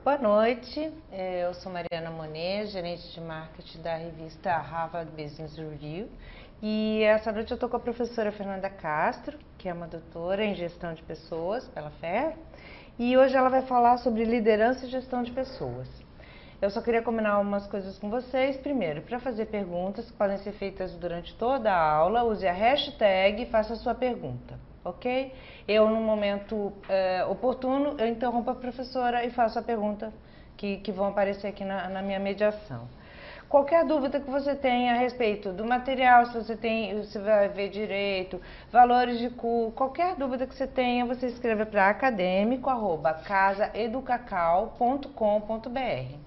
Boa noite, eu sou Mariana Monet, gerente de marketing da revista Harvard Business Review, e essa noite eu estou com a professora Fernanda Castro, que é uma doutora em gestão de pessoas pela FEA, e hoje ela vai falar sobre liderança e gestão de pessoas. Eu só queria combinar umas coisas com vocês. Primeiro, para fazer perguntas que podem ser feitas durante toda a aula, use a hashtag e faça a sua pergunta. Ok? Eu, no momento oportuno, eu interrompo a professora e faço a pergunta que vão aparecer aqui na minha mediação. Qualquer dúvida que você tenha a respeito do material, se você vai ver direito, valores de curso, qualquer dúvida que você tenha, você escreva para academico@casaeducacau.com.br.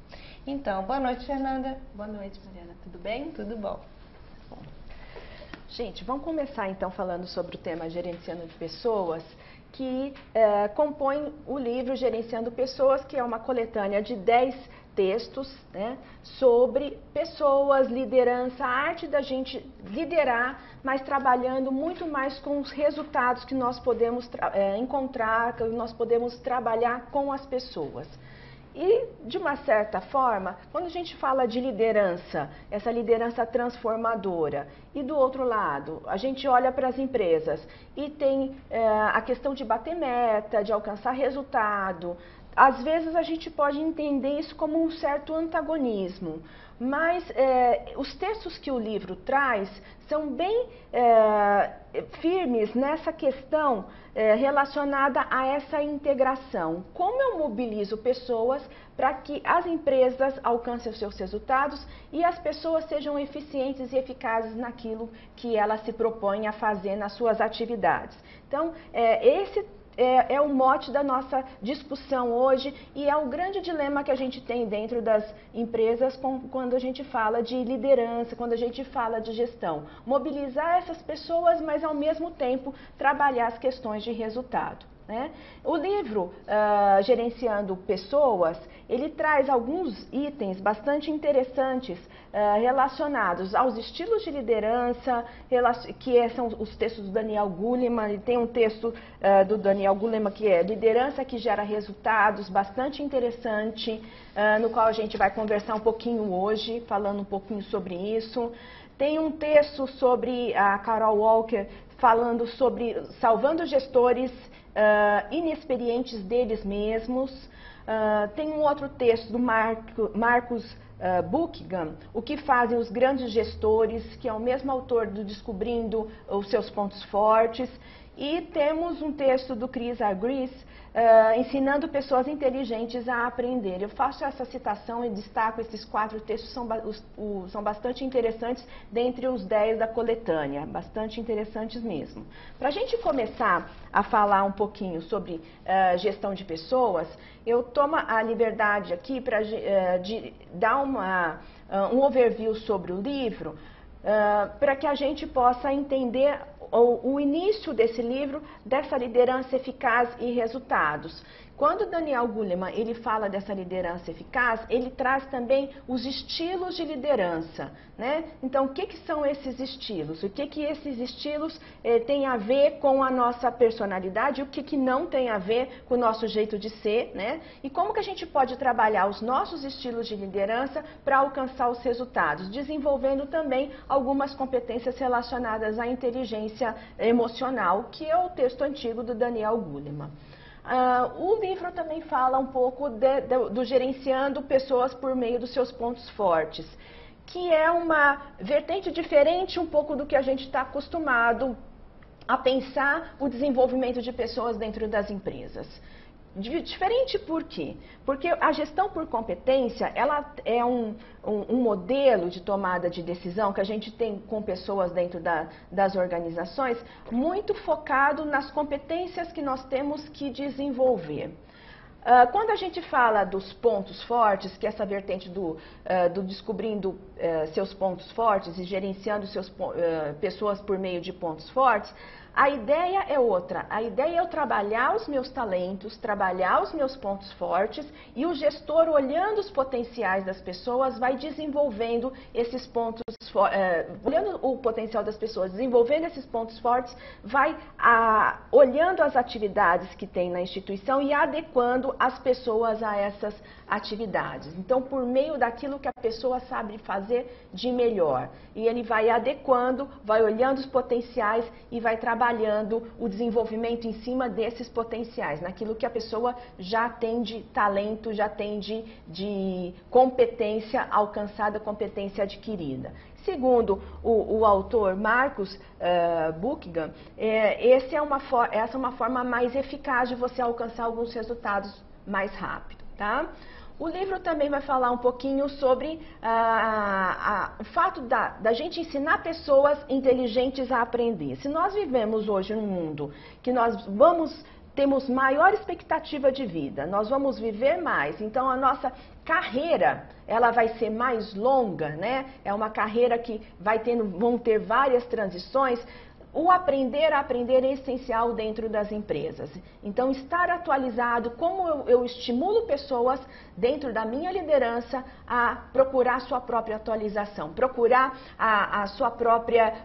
Então, boa noite, Fernanda. Boa noite, Mariana. Tudo bem? Tudo bom. Gente, vamos começar então falando sobre o tema Gerenciando de Pessoas, que compõe o livro Gerenciando Pessoas, que é uma coletânea de 10 textos, né, sobre pessoas, liderança, a arte da gente liderar, mas trabalhando muito mais com os resultados que nós podemos encontrar, que nós podemos trabalhar com as pessoas. E, de uma certa forma, quando a gente fala de liderança, essa liderança transformadora, e do outro lado, a gente olha para as empresas e tem a questão de bater meta, de alcançar resultado, às vezes a gente pode entender isso como um certo antagonismo, mas os textos que o livro traz são bem firmes nessa questão relacionada a essa integração. Como eu mobilizo pessoas para que as empresas alcancem os seus resultados e as pessoas sejam eficientes e eficazes naquilo que elas se propõem a fazer nas suas atividades. Então, esse é o mote da nossa discussão hoje e é o grande dilema que a gente tem dentro das empresas quando a gente fala de liderança, quando a gente fala de gestão. Mobilizar essas pessoas, mas ao mesmo tempo trabalhar as questões de resultado, né? O livro Gerenciando Pessoas, ele traz alguns itens bastante interessantes relacionados aos estilos de liderança, que são os textos do Daniel Goleman. E tem um texto do Daniel Goleman que é Liderança que Gera Resultados, bastante interessante, no qual a gente vai conversar um pouquinho hoje, falando um pouquinho sobre isso. Tem um texto sobre a Carol Walker, falando sobre salvando gestores inexperientes deles mesmos. Tem um outro texto do Marcus Buckingham, O que fazem os grandes gestores, que é o mesmo autor do Descobrindo os seus pontos fortes. E temos um texto do Chris Argyris, ensinando pessoas inteligentes a aprender. Eu faço essa citação e destaco esses 4 textos, são bastante interessantes, dentre os 10 da coletânea, bastante interessantes mesmo. Para a gente começar a falar um pouquinho sobre gestão de pessoas, eu tomo a liberdade aqui de dar um overview sobre o livro, para que a gente possa entender o início desse livro, dessa liderança eficaz e resultados. Quando Daniel Goleman ele fala dessa liderança eficaz, ele traz também os estilos de liderança, né? Então, o que são esses estilos? O que esses estilos têm a ver com a nossa personalidade? O que não tem a ver com o nosso jeito de ser, né? E como que a gente pode trabalhar os nossos estilos de liderança para alcançar os resultados? Desenvolvendo também algumas competências relacionadas à inteligência emocional, que é o texto antigo do Daniel Goleman. O livro também fala um pouco do gerenciando pessoas por meio dos seus pontos fortes, que é uma vertente diferente um pouco do que a gente está acostumado a pensar o desenvolvimento de pessoas dentro das empresas. Diferente por quê? Porque a gestão por competência, ela é um modelo de tomada de decisão que a gente tem com pessoas dentro das organizações, muito focado nas competências que nós temos que desenvolver. Quando a gente fala dos pontos fortes, que é essa vertente do descobrindo seus pontos fortes e gerenciando pessoas por meio de pontos fortes, A ideia é outra. A ideia é eu trabalhar os meus talentos, trabalhar os meus pontos fortes e o gestor, olhando os potenciais das pessoas, vai desenvolvendo esses pontos, olhando o potencial das pessoas, desenvolvendo esses pontos fortes, vai olhando as atividades que tem na instituição e adequando as pessoas a essas atividades. Então, por meio daquilo que a pessoa sabe fazer de melhor. E ele vai adequando, vai olhando os potenciais e vai trabalhando o desenvolvimento em cima desses potenciais, naquilo que a pessoa já tem de talento, já tem de competência alcançada, competência adquirida. Segundo o autor Marcus Buckingham, essa é uma forma mais eficaz de você alcançar alguns resultados mais rápido, tá? O livro também vai falar um pouquinho sobre o fato da gente ensinar pessoas inteligentes a aprender. Se nós vivemos hoje num mundo que temos maior expectativa de vida, nós vamos viver mais, então a nossa carreira, ela vai ser mais longa, né? É uma carreira que vão ter várias transições. O aprender a aprender é essencial dentro das empresas. Então, estar atualizado, como eu estimulo pessoas dentro da minha liderança a procurar sua própria atualização, procurar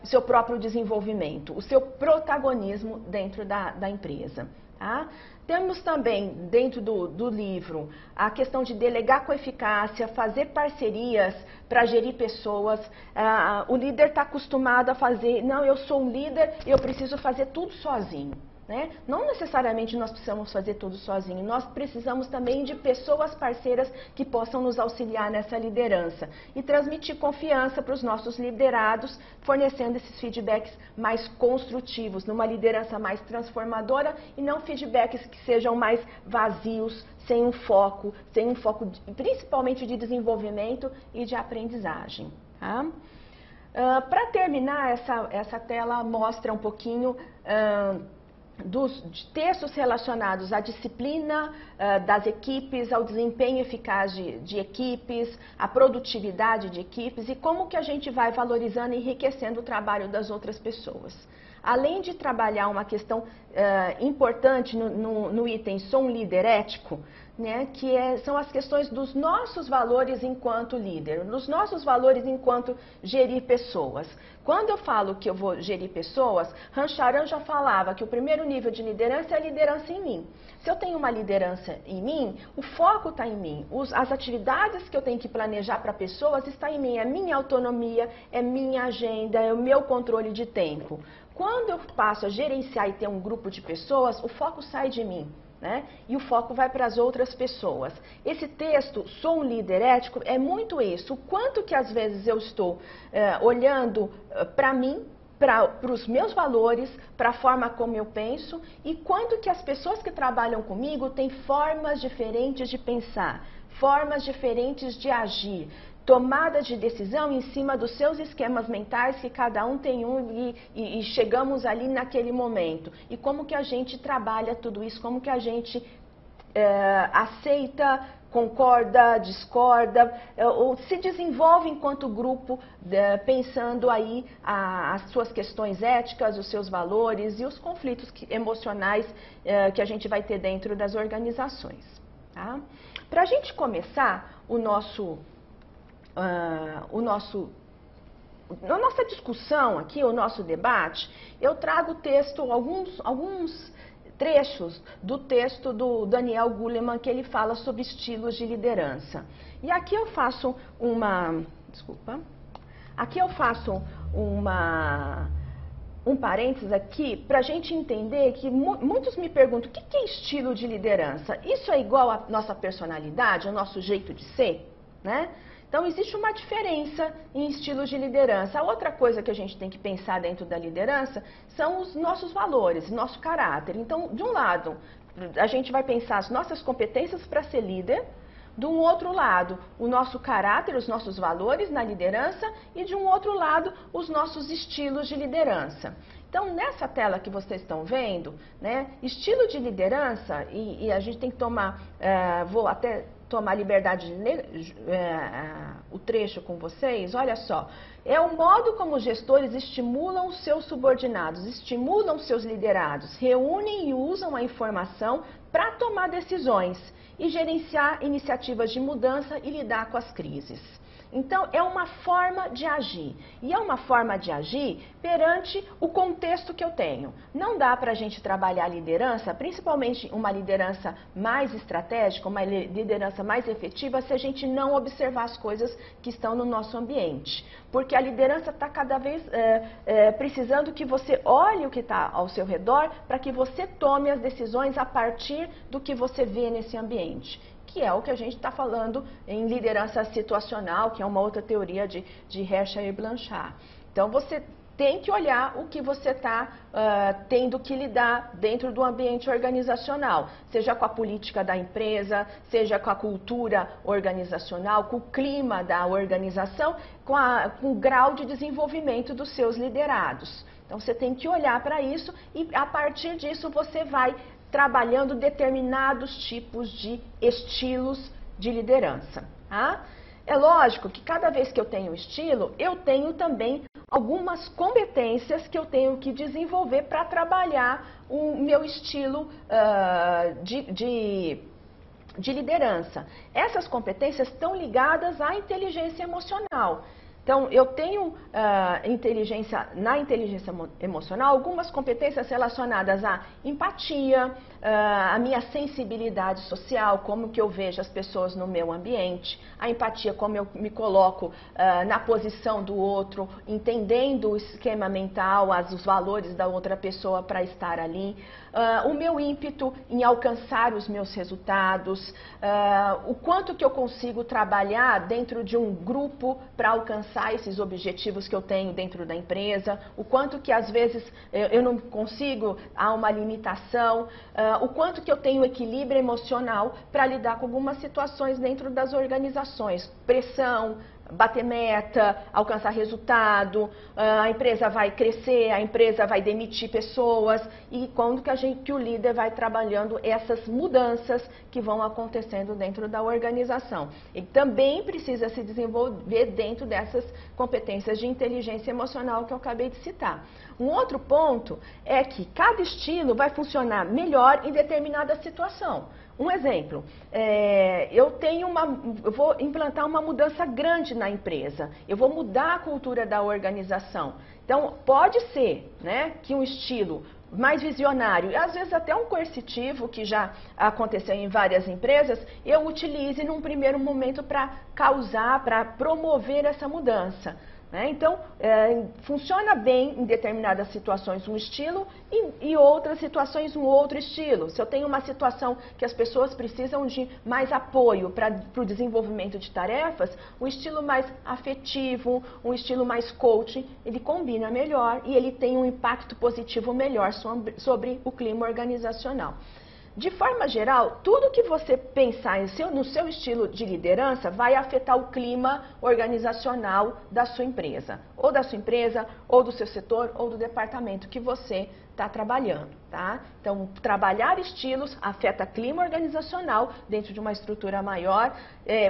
o seu próprio desenvolvimento, o seu protagonismo dentro da empresa. Tá? Temos também, dentro do livro, a questão de delegar com eficácia, fazer parcerias para gerir pessoas. O líder está acostumado a fazer, não, eu sou um líder e eu preciso fazer tudo sozinho. Né? Não necessariamente nós precisamos fazer tudo sozinho, nós precisamos também de pessoas parceiras que possam nos auxiliar nessa liderança e transmitir confiança para os nossos liderados, fornecendo esses feedbacks mais construtivos, numa liderança mais transformadora e não feedbacks que sejam mais vazios, sem um foco principalmente de desenvolvimento e de aprendizagem. Tá? Para terminar, essa tela mostra um pouquinho de textos relacionados à disciplina das equipes, ao desempenho eficaz de equipes, à produtividade de equipes e como que a gente vai valorizando e enriquecendo o trabalho das outras pessoas. Além de trabalhar uma questão importante no item Sou um líder ético, né, são as questões dos nossos valores enquanto líder, dos nossos valores enquanto gerir pessoas. Quando eu falo que eu vou gerir pessoas, Rancharan já falava que o primeiro nível de liderança é a liderança em mim. Se eu tenho uma liderança em mim, o foco está em mim. As atividades que eu tenho que planejar para pessoas estão em mim. É minha autonomia, é minha agenda, é o meu controle de tempo. Quando eu passo a gerenciar e ter um grupo de pessoas, o foco sai de mim. Né? E o foco vai para as outras pessoas. Esse texto, Sou um líder ético, é muito isso. O quanto que às vezes eu estou olhando para mim, para os meus valores, para a forma como eu penso e quanto que as pessoas que trabalham comigo têm formas diferentes de pensar, formas diferentes de agir, tomada de decisão em cima dos seus esquemas mentais, que cada um tem e chegamos ali naquele momento. E como que a gente trabalha tudo isso, como que a gente aceita, concorda, discorda, ou se desenvolve enquanto grupo, pensando aí as suas questões éticas, os seus valores e os conflitos emocionais que a gente vai ter dentro das organizações. Tá? Para a gente começar a nossa discussão aqui, o nosso debate, eu trago alguns trechos do texto do Daniel Goleman, que ele fala sobre estilos de liderança. E aqui eu faço um parênteses aqui para a gente entender que muitos me perguntam, o que é estilo de liderança? Isso é igual à nossa personalidade, ao nosso jeito de ser? Né? Então, existe uma diferença em estilos de liderança. A outra coisa que a gente tem que pensar dentro da liderança são os nossos valores, nosso caráter. Então, de um lado, a gente vai pensar as nossas competências para ser líder, de um outro lado, o nosso caráter, os nossos valores na liderança e de um outro lado, os nossos estilos de liderança. Então, nessa tela que vocês estão vendo, né, estilo de liderança, e a gente tem que tomar, vou até tomar liberdade de ler o trecho com vocês, olha só. É o modo como os gestores estimulam os seus subordinados, estimulam os seus liderados, reúnem e usam a informação para tomar decisões e gerenciar iniciativas de mudança e lidar com as crises. Então, é uma forma de agir. E é uma forma de agir perante o contexto que eu tenho. Não dá para a gente trabalhar a liderança, principalmente uma liderança mais estratégica, uma liderança mais efetiva, se a gente não observar as coisas que estão no nosso ambiente. Porque a liderança está cada vez precisando que você olhe o que está ao seu redor para que você tome as decisões a partir do que você vê nesse ambiente, que é o que a gente está falando em liderança situacional, que é uma outra teoria de Herscher e Blanchard. Então, você tem que olhar o que você está tendo que lidar dentro do ambiente organizacional, seja com a política da empresa, seja com a cultura organizacional, com o clima da organização, com o grau de desenvolvimento dos seus liderados. Então, você tem que olhar para isso e, a partir disso, você vai trabalhando determinados tipos de estilos de liderança. Tá? É lógico que cada vez que eu tenho estilo, eu tenho também algumas competências que eu tenho que desenvolver para trabalhar o meu estilo de liderança. Essas competências estão ligadas à inteligência emocional. Então, eu tenho na inteligência emocional algumas competências relacionadas à empatia, à minha sensibilidade social, como que eu vejo as pessoas no meu ambiente, a empatia, como eu me coloco na posição do outro, entendendo o esquema mental, os valores da outra pessoa para estar ali, o meu ímpeto em alcançar os meus resultados, o quanto que eu consigo trabalhar dentro de um grupo para alcançar esses objetivos que eu tenho dentro da empresa, o quanto que às vezes eu não consigo, há uma limitação, o quanto que eu tenho equilíbrio emocional para lidar com algumas situações dentro das organizações, pressão, bater meta, alcançar resultado, a empresa vai crescer, a empresa vai demitir pessoas e quando que o líder vai trabalhando essas mudanças que vão acontecendo dentro da organização. Ele também precisa se desenvolver dentro dessas competências de inteligência emocional que eu acabei de citar. Um outro ponto é que cada estilo vai funcionar melhor em determinada situação. Um exemplo, eu vou implantar uma mudança grande na empresa, eu vou mudar a cultura da organização. Então, pode ser, né, que um estilo mais visionário, e às vezes até um coercitivo, que já aconteceu em várias empresas, eu utilize num primeiro momento para causar, para promover essa mudança. Então, funciona bem em determinadas situações um estilo e outras situações um outro estilo. Se eu tenho uma situação que as pessoas precisam de mais apoio para o desenvolvimento de tarefas, um estilo mais afetivo, um estilo mais coaching, ele combina melhor e ele tem um impacto positivo melhor sobre o clima organizacional. De forma geral, tudo que você pensar no seu estilo de liderança vai afetar o clima organizacional da sua empresa, ou do seu setor, ou do departamento que você está trabalhando, tá? Então, trabalhar estilos afeta clima organizacional dentro de uma estrutura maior.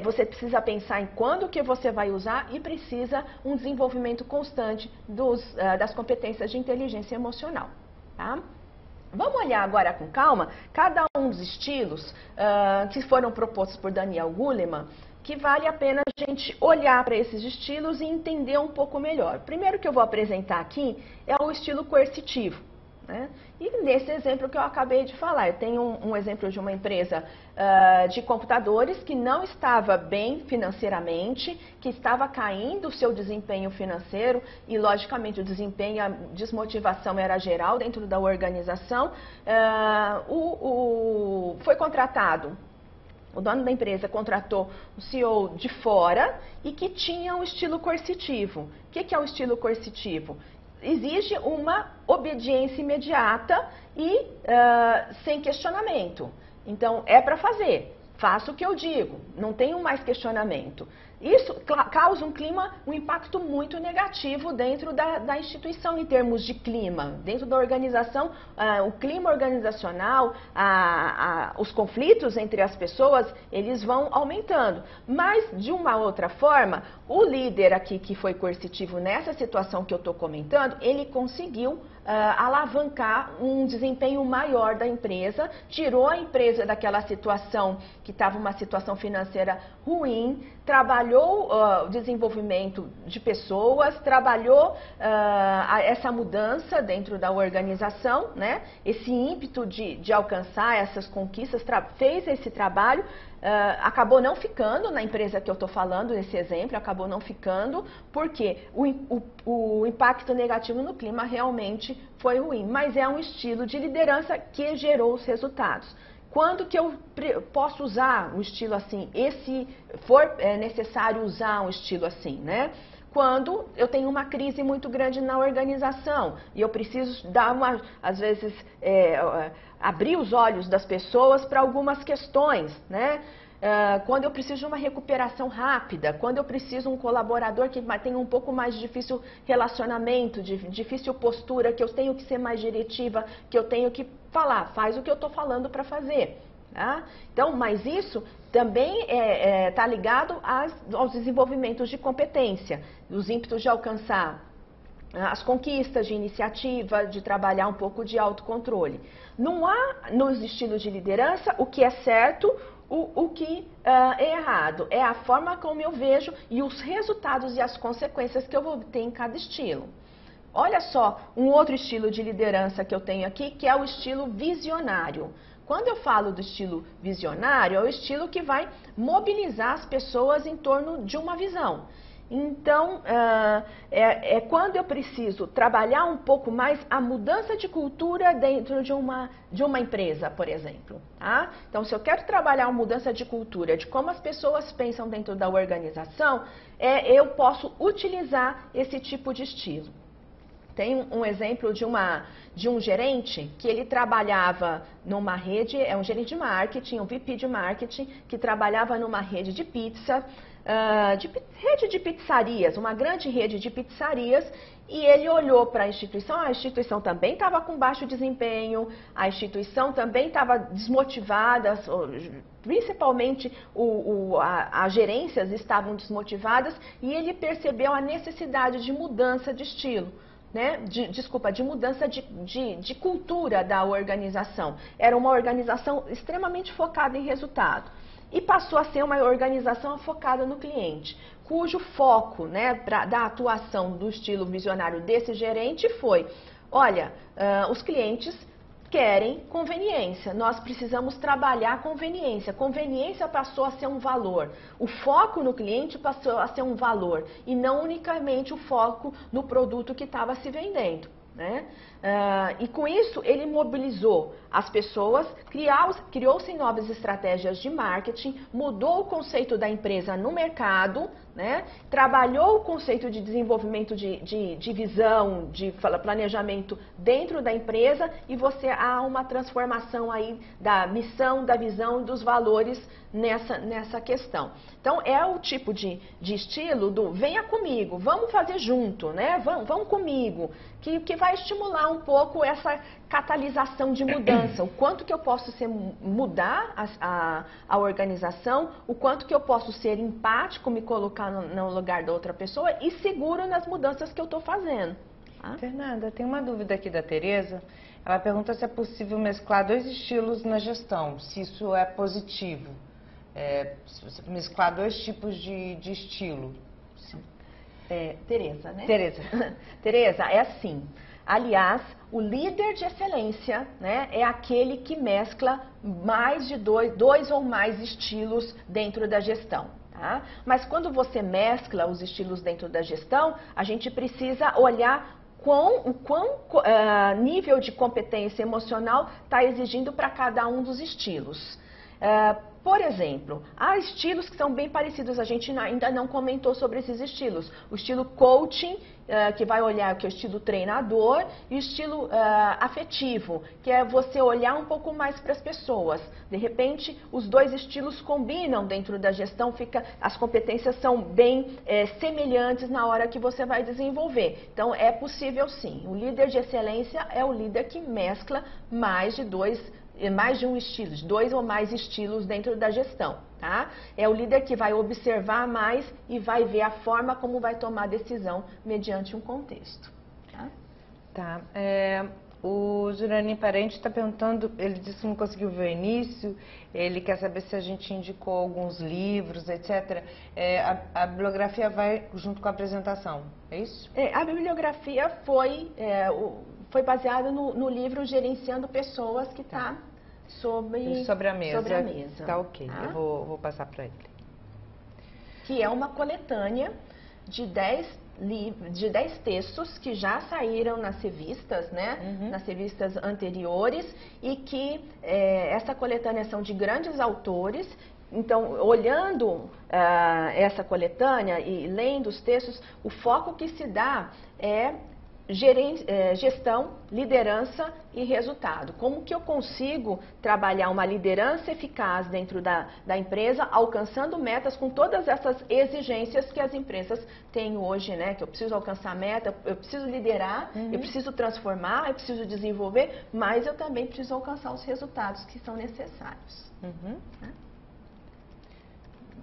Você precisa pensar em quando que você vai usar e precisa um desenvolvimento constante das competências de inteligência emocional, tá? Vamos olhar agora com calma cada um dos estilos que foram propostos por Daniel Goleman, que vale a pena a gente olhar para esses estilos e entender um pouco melhor. O primeiro que eu vou apresentar aqui é o estilo coercitivo. Né? E nesse exemplo que eu acabei de falar, eu tenho um exemplo de uma empresa de computadores que não estava bem financeiramente, que estava caindo o seu desempenho financeiro e, logicamente, o desempenho, a desmotivação era geral dentro da organização. Foi contratado, o dono da empresa contratou um CEO de fora e que tinha um estilo coercitivo. O que é o estilo coercitivo? Exige uma obediência imediata e sem questionamento. Então, é para fazer, faça o que eu digo, não tenho mais questionamento. Isso causa um impacto muito negativo dentro da instituição em termos de clima. Dentro da organização, o clima organizacional, os conflitos entre as pessoas, eles vão aumentando. Mas, de uma outra forma, o líder aqui que foi coercitivo nessa situação que eu estou comentando, ele conseguiu alavancar um desempenho maior da empresa, tirou a empresa daquela situação que estava uma situação financeira ruim, trabalhou o desenvolvimento de pessoas, trabalhou essa mudança dentro da organização, né? Esse ímpeto de alcançar essas conquistas, fez esse trabalho, acabou não ficando na empresa que eu estou falando, nesse exemplo, acabou não ficando, porque o impacto negativo no clima realmente foi ruim, mas é um estilo de liderança que gerou os resultados. Quando que eu posso usar um estilo assim? Se for necessário usar um estilo assim, né? Quando eu tenho uma crise muito grande na organização e eu preciso dar às vezes, abrir os olhos das pessoas para algumas questões, né? Quando eu preciso de uma recuperação rápida, quando eu preciso de um colaborador que tenha um pouco mais de difícil relacionamento, de difícil postura, que eu tenho que ser mais diretiva, que eu tenho que falar, faz o que eu estou falando para fazer. Tá? Então, mas isso também está ligado aos desenvolvimentos de competência, os ímpetos de alcançar as conquistas, de iniciativa, de trabalhar um pouco de autocontrole. Não há nos estilos de liderança o que é certo, o que é errado. É a forma como eu vejo e os resultados e as consequências que eu vou ter em cada estilo. Olha só, um outro estilo de liderança que eu tenho aqui, que é o estilo visionário. Quando eu falo do estilo visionário, é o estilo que vai mobilizar as pessoas em torno de uma visão. Então, quando eu preciso trabalhar um pouco mais a mudança de cultura dentro de uma empresa, por exemplo. Tá? Então, se eu quero trabalhar uma mudança de cultura, de como as pessoas pensam dentro da organização, eu posso utilizar esse tipo de estilo. Tem um exemplo de um gerente que ele trabalhava numa rede, um gerente de marketing, um VP de marketing, que trabalhava numa rede de pizza, rede de pizzarias, uma grande rede de pizzarias, e ele olhou para a instituição também estava com baixo desempenho, a instituição também estava desmotivada, principalmente as gerências estavam desmotivadas, e ele percebeu a necessidade de mudança de estilo. Né? De mudança de cultura da organização. Era uma organização extremamente focada em resultado. E passou a ser uma organização focada no cliente, cujo foco, né, da atuação do estilo visionário desse gerente foi, olha, os clientes querem conveniência, nós precisamos trabalhar conveniência. Conveniência passou a ser um valor, o foco no cliente passou a ser um valor e não unicamente o foco no produto que estava se vendendo. Né? E com isso ele mobilizou as pessoas, criou-se novas estratégias de marketing, mudou o conceito da empresa no mercado, né? Trabalhou o conceito de desenvolvimento de visão, de planejamento dentro da empresa, e há uma transformação aí da missão, da visão e dos valores nessa questão. Então é o tipo de estilo do venha comigo, vamos fazer junto, né? Vamos comigo, que vai estimular um pouco essa catalisação de mudança, o quanto que eu posso mudar a organização, o quanto que eu posso ser empático, me colocar no lugar da outra pessoa e seguro nas mudanças que eu estou fazendo. Tá? Fernanda, tem uma dúvida aqui da Tereza. Ela pergunta se é possível mesclar dois estilos na gestão, se isso é positivo. Se você mesclar dois tipos de estilo. Tereza, né? Tereza, é assim. Aliás, o líder de excelência, né, é aquele que mescla mais de dois ou mais estilos dentro da gestão. Tá? Mas quando você mescla os estilos dentro da gestão, a gente precisa olhar o quão nível de competência emocional está exigindo para cada um dos estilos. por exemplo, há estilos que são bem parecidos, a gente ainda não comentou sobre esses estilos. O estilo coaching, que vai olhar que é o estilo treinador, e o estilo afetivo, que é você olhar um pouco mais para as pessoas. De repente, os dois estilos combinam dentro da gestão, as competências são bem semelhantes na hora que você vai desenvolver. Então, é possível sim. O líder de excelência é o líder que mescla mais de um estilo, dois ou mais estilos dentro da gestão, tá? É o líder que vai observar mais e vai ver a forma como vai tomar decisão mediante um contexto. Tá. O Jurani Parente está perguntando, ele disse que não conseguiu ver o início, ele quer saber se a gente indicou alguns livros, etc. A bibliografia vai junto com a apresentação, é isso? A bibliografia foi baseada no livro Gerenciando Pessoas, que está sobre a mesa. Tá, ok. Tá? Eu vou passar para ele. Que é uma coletânea de 10 textos que já saíram nas revistas, né? Nas revistas anteriores, e que essa coletânea são de grandes autores. Então, olhando essa coletânea e lendo os textos, o foco que se dá é gestão, liderança e resultado. Como que eu consigo trabalhar uma liderança eficaz dentro da empresa, alcançando metas com todas essas exigências que as empresas têm hoje, né? Que eu preciso alcançar meta, eu preciso liderar, eu preciso transformar, eu preciso desenvolver, mas eu também preciso alcançar os resultados que são necessários.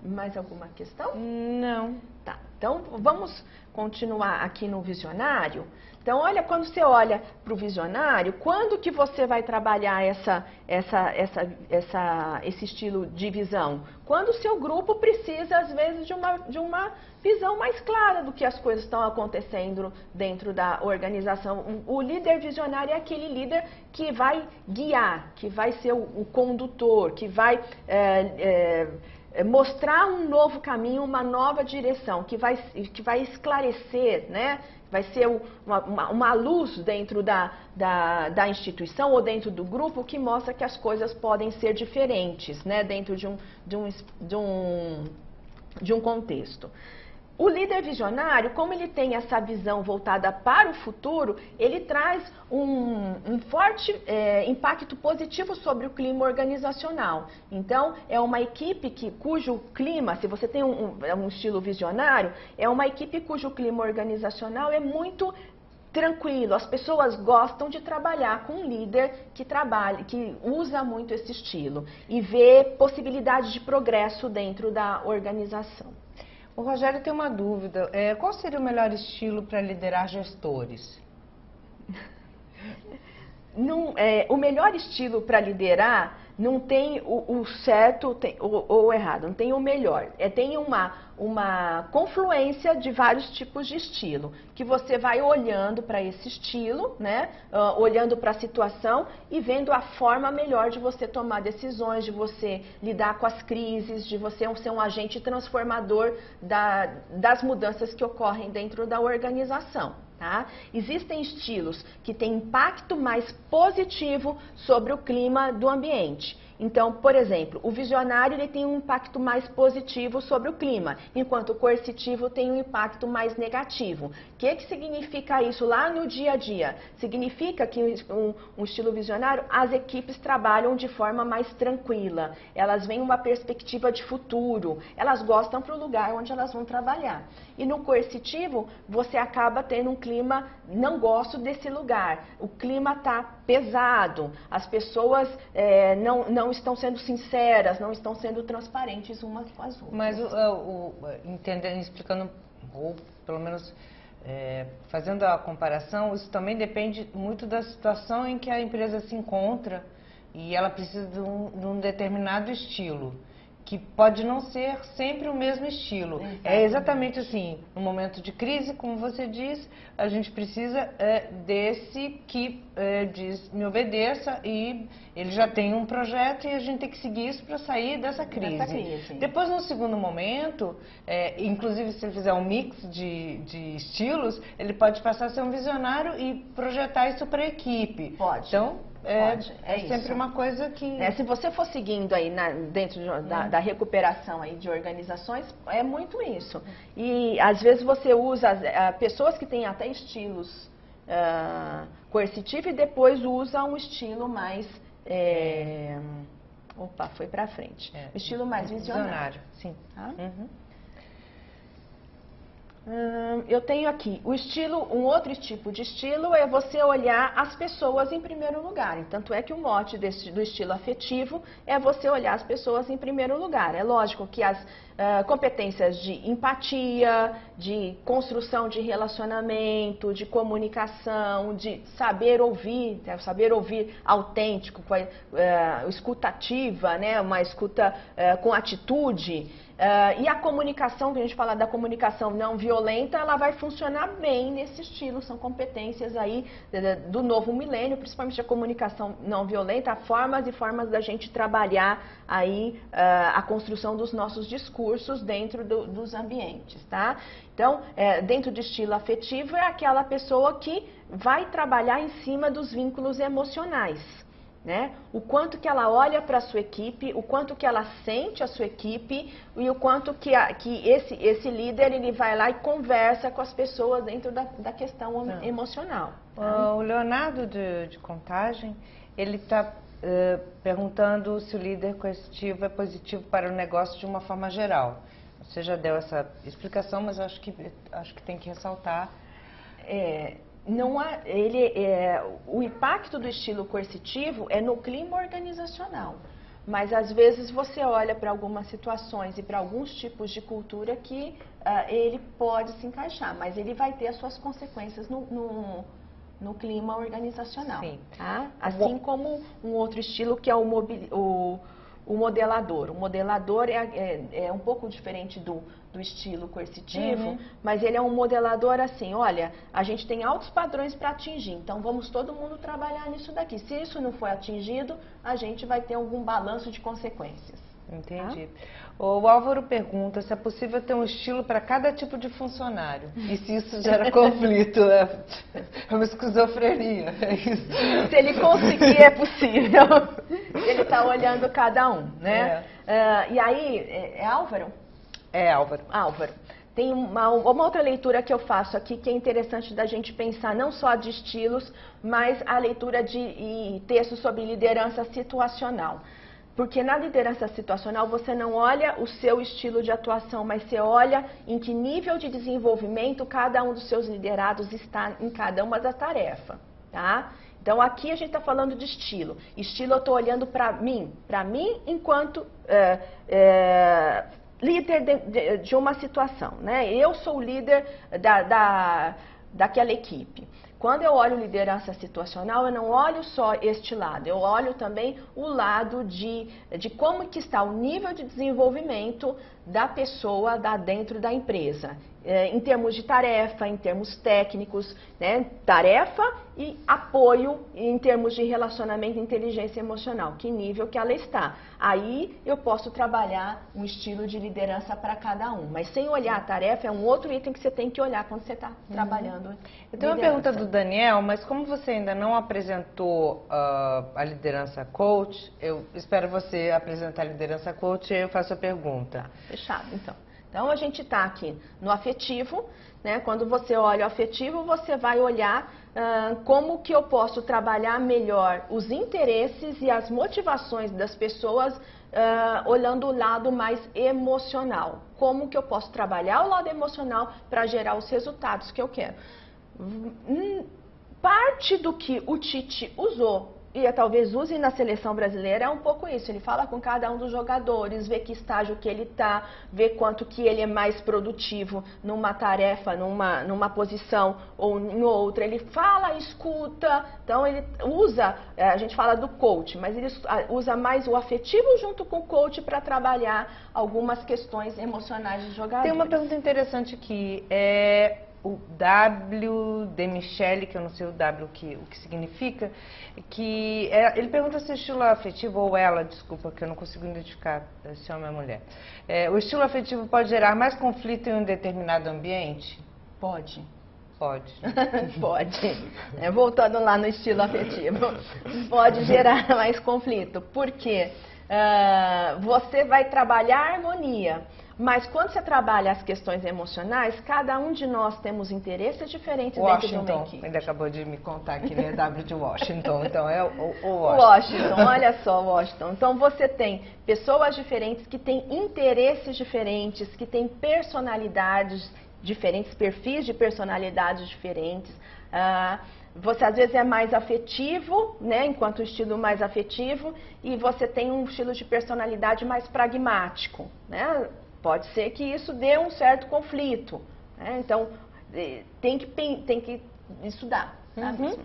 Mais alguma questão? Não. Tá, então vamos continuar aqui no visionário. Então, olha, quando você olha para o visionário, quando que você vai trabalhar esse estilo de visão? Quando o seu grupo precisa, às vezes, de uma visão mais clara do que as coisas estão acontecendo dentro da organização. O líder visionário é aquele líder que vai guiar, que vai ser o condutor, que vai mostrar um novo caminho, uma nova direção, que vai esclarecer, né? Vai ser uma luz dentro da instituição ou dentro do grupo que mostra que as coisas podem ser diferentes, né? Dentro de um contexto. O líder visionário, como ele tem essa visão voltada para o futuro, ele traz um forte impacto positivo sobre o clima organizacional. Então, é uma equipe cujo clima, se você tem um estilo visionário, é uma equipe cujo clima organizacional é muito tranquilo. As pessoas gostam de trabalhar com um líder que usa muito esse estilo e vê possibilidades de progresso dentro da organização. O Rogério tem uma dúvida. Qual seria o melhor estilo para liderar gestores? O melhor estilo para liderar não tem o certo ou o errado, não tem o melhor. Tem uma confluência de vários tipos de estilo, que você vai olhando para esse estilo, né? Olhando para a situação e vendo a forma melhor de você tomar decisões, de você lidar com as crises, de você ser um agente transformador das mudanças que ocorrem dentro da organização. Tá? Existem estilos que têm impacto mais positivo sobre o clima do ambiente. Então, por exemplo, o visionário ele tem um impacto mais positivo sobre o clima, enquanto o coercitivo tem um impacto mais negativo. O que significa isso lá no dia a dia? Significa que um estilo visionário, as equipes trabalham de forma mais tranquila, elas veem uma perspectiva de futuro, elas gostam para o lugar onde elas vão trabalhar. E no coercitivo, você acaba tendo um clima, não gosto desse lugar, o clima está pesado, as pessoas não estão sendo sinceras, não estão sendo transparentes umas com as outras. Mas explicando, ou pelo menos fazendo a comparação, isso também depende muito da situação em que a empresa se encontra e ela precisa de um determinado estilo, que pode não ser sempre o mesmo estilo. Exatamente. É exatamente assim, no momento de crise, como você diz, a gente precisa desse que diz, me obedeça, e ele já tem um projeto e a gente tem que seguir isso para sair dessa crise. Depois, no segundo momento, inclusive se ele fizer um mix de estilos, ele pode passar a ser um visionário e projetar isso para a equipe. Pode. Então, É sempre uma coisa que... se você for seguindo aí dentro da recuperação aí de organizações, é muito isso. E às vezes você usa pessoas que têm até estilos coercitivo e depois usa um estilo mais... Opa, foi para frente. Estilo mais visionário. Sim. Tá? Eu tenho aqui um outro tipo de estilo é você olhar as pessoas em primeiro lugar. E tanto é que o mote do estilo afetivo é você olhar as pessoas em primeiro lugar. É lógico que as competências de empatia, de construção de relacionamento, de comunicação, de saber ouvir autêntico, escutativa, né? Uma escuta com atitude. E a comunicação, que a gente fala da comunicação não violenta, ela vai funcionar bem nesse estilo. São competências aí do novo milênio, principalmente a comunicação não violenta, formas e formas da gente trabalhar aí a construção dos nossos discursos dentro dos ambientes, tá? Então, dentro do estilo afetivo é aquela pessoa que vai trabalhar em cima dos vínculos emocionais. Né? O quanto que ela olha para a sua equipe, o quanto que ela sente a sua equipe e o quanto que esse líder ele vai lá e conversa com as pessoas dentro da questão emocional. Tá? O Leonardo de Contagem, ele está perguntando se o líder coercitivo é positivo para o negócio de uma forma geral. Você já deu essa explicação, mas eu acho que tem que ressaltar. O impacto do estilo coercitivo é no clima organizacional, mas às vezes você olha para algumas situações e para alguns tipos de cultura que ele pode se encaixar, mas ele vai ter as suas consequências no clima organizacional. Sim. Tá? Assim como um outro estilo que é o modelador. O modelador é um pouco diferente do estilo coercitivo, mas ele é um modelador assim, olha, a gente tem altos padrões para atingir, então vamos todo mundo trabalhar nisso daqui. Se isso não for atingido, a gente vai ter algum balanço de consequências. Entendi. Tá? O Álvaro pergunta se é possível ter um estilo para cada tipo de funcionário. E se isso gera conflito, é uma esquizofrenia. É isso. Se ele conseguir, é possível. Ele está olhando cada um, né? E aí, é Álvaro? É Álvaro. Álvaro. Tem uma outra leitura que eu faço aqui que é interessante da gente pensar não só de estilos, mas a leitura de textos sobre liderança situacional. Porque na liderança situacional você não olha o seu estilo de atuação, mas você olha em que nível de desenvolvimento cada um dos seus liderados está em cada uma das tarefas, tá? Então aqui a gente está falando de estilo. Estilo eu estou olhando para mim enquanto líder de uma situação, né? Eu sou o líder daquela equipe. Quando eu olho liderança situacional, eu não olho só este lado, eu olho também o lado de como que está o nível de desenvolvimento da pessoa dentro da empresa. Em termos de tarefa, em termos técnicos, né? Tarefa e apoio em termos de relacionamento e inteligência emocional, que nível que ela está. Aí eu posso trabalhar um estilo de liderança para cada um, mas sem olhar a tarefa é um outro item que você tem que olhar quando você está trabalhando. Eu tenho uma pergunta do Daniel, mas como você ainda não apresentou a liderança coach, eu espero você apresentar a liderança coach e eu faço a pergunta. Fechado, então. Então, a gente está aqui no afetivo, né? Quando você olha o afetivo, você vai olhar como que eu posso trabalhar melhor os interesses e as motivações das pessoas, olhando o lado mais emocional. Como que eu posso trabalhar o lado emocional para gerar os resultados que eu quero. Parte do que o Tite usou e talvez use na seleção brasileira é um pouco isso. Ele fala com cada um dos jogadores, vê que estágio que ele está, vê quanto que ele é mais produtivo numa tarefa, numa posição ou em outra. Ele fala, escuta, então ele usa, a gente fala do coach, mas ele usa mais o afetivo junto com o coach para trabalhar algumas questões emocionais dos jogadores. Tem uma pergunta interessante aqui, o W de Michele, que eu não sei o W o que significa, que ele pergunta se o estilo afetivo, ou ela, desculpa, que eu não consigo identificar se é homem ou mulher. O estilo afetivo pode gerar mais conflito em um determinado ambiente? Pode. Pode. Pode. Voltando lá no estilo afetivo, pode gerar mais conflito. Por quê? Você vai trabalhar a harmonia, mas quando você trabalha as questões emocionais, cada um de nós temos interesses diferentes dentro de uma equipe. Ele acabou de me contar que ele é W de Washington, então é o Washington. Washington, olha só, Washington. Então você tem pessoas diferentes que têm interesses diferentes, que têm personalidades diferentes, perfis de personalidades diferentes. Você às vezes é mais afetivo, né, enquanto o estilo mais afetivo, e você tem um estilo de personalidade mais pragmático, né? Pode ser que isso dê um certo conflito, né? Então tem que estudar, sabe?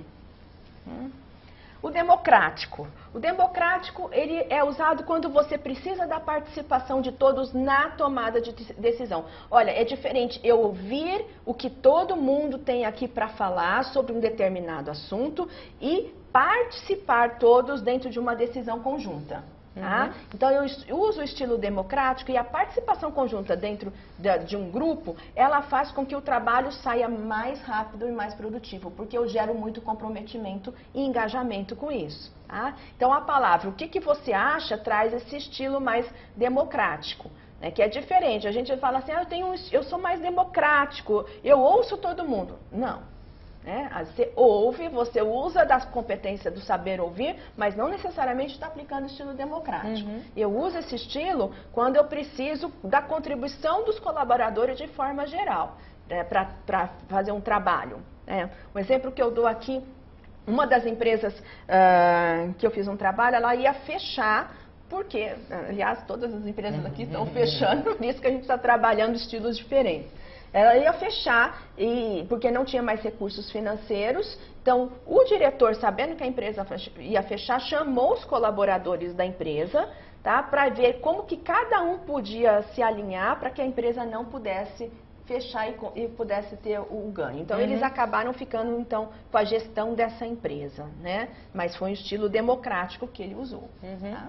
O democrático. O democrático, ele é usado quando você precisa da participação de todos na tomada de decisão. Olha, é diferente eu ouvir o que todo mundo tem aqui para falar sobre um determinado assunto e participar todos dentro de uma decisão conjunta. Tá? Então eu uso o estilo democrático e a participação conjunta dentro de um grupo, ela faz com que o trabalho saia mais rápido e mais produtivo, porque eu gero muito comprometimento e engajamento com isso. Tá? Então a palavra, o que você acha, traz esse estilo mais democrático, né, que é diferente. A gente fala assim, eu sou mais democrático, eu ouço todo mundo. Não. Você ouve, você usa das competências do saber ouvir, mas não necessariamente está aplicando o estilo democrático. Eu uso esse estilo quando eu preciso da contribuição dos colaboradores de forma geral, né, para fazer um trabalho. Um exemplo que eu dou aqui, uma das empresas que eu fiz um trabalho, ela ia fechar, porque, aliás, todas as empresas aqui estão fechando, por isso que a gente está trabalhando estilos diferentes. Ela ia fechar, porque não tinha mais recursos financeiros. Então, o diretor, sabendo que a empresa ia fechar, chamou os colaboradores da empresa, tá, para ver como que cada um podia se alinhar para que a empresa não pudesse fechar e pudesse ter o ganho. Então, eles acabaram ficando, então, com a gestão dessa empresa, né? Mas foi um estilo democrático que ele usou. Tá?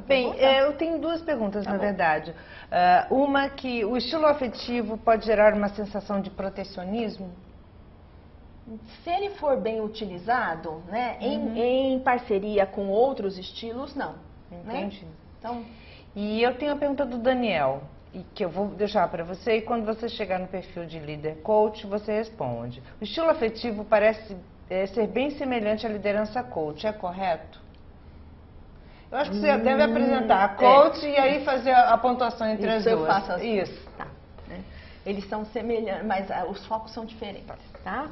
Bem, eu tenho duas perguntas, na verdade. Uma que o estilo afetivo pode gerar uma sensação de protecionismo? Se ele for bem utilizado, né, em parceria com outros estilos, não. Entendi. Né? Então, e eu tenho a pergunta do Daniel, que eu vou deixar para você, e quando você chegar no perfil de líder coach, você responde. O estilo afetivo parece ser bem semelhante à liderança coach, é correto? Eu acho que você deve apresentar a coach e aí fazer a pontuação entre as duas. Eu faço assim. Isso. Tá, né? Eles são semelhantes, mas os focos são diferentes, tá?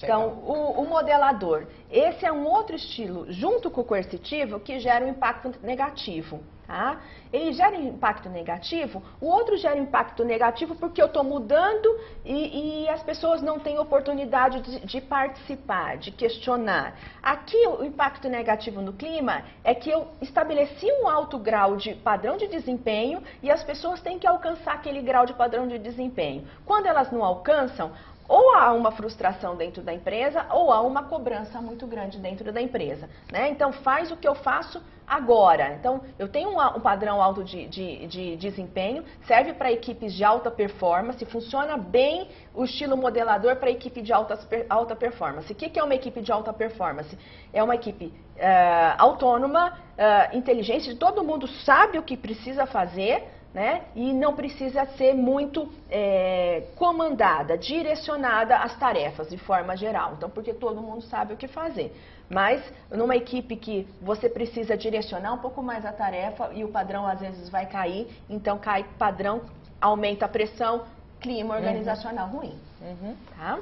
Então, o modelador, esse é um outro estilo, junto com o coercitivo, que gera um impacto negativo. Tá? Ele gera impacto negativo, o outro gera impacto negativo porque eu estou mudando e as pessoas não têm oportunidade de participar, de questionar. Aqui o impacto negativo no clima é que eu estabeleci um alto grau de padrão de desempenho e as pessoas têm que alcançar aquele grau de padrão de desempenho. Quando elas não alcançam, ou há uma frustração dentro da empresa, ou há uma cobrança muito grande dentro da empresa. Né? Então, faz o que eu faço agora. Então, eu tenho um padrão alto de desempenho, serve para equipes de alta performance, funciona bem o estilo modelador para equipe de alta performance. O que é uma equipe de alta performance? É uma equipe autônoma, inteligente, todo mundo sabe o que precisa fazer, né? E não precisa ser muito comandada, direcionada às tarefas de forma geral. Então, porque todo mundo sabe o que fazer. Mas, numa equipe que você precisa direcionar um pouco mais a tarefa e o padrão às vezes vai cair, então cai padrão, aumenta a pressão, clima organizacional ruim. Tá?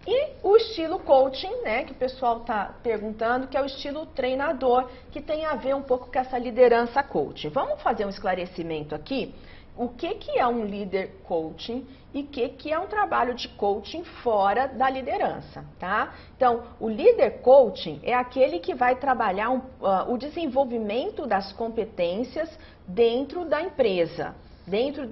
E o estilo coaching, né, que o pessoal está perguntando, que é o estilo treinador, que tem a ver um pouco com essa liderança coaching. Vamos fazer um esclarecimento aqui. O que é um líder coaching e o que é um trabalho de coaching fora da liderança, tá? Então, o líder coaching é aquele que vai trabalhar o desenvolvimento das competências dentro da empresa, dentro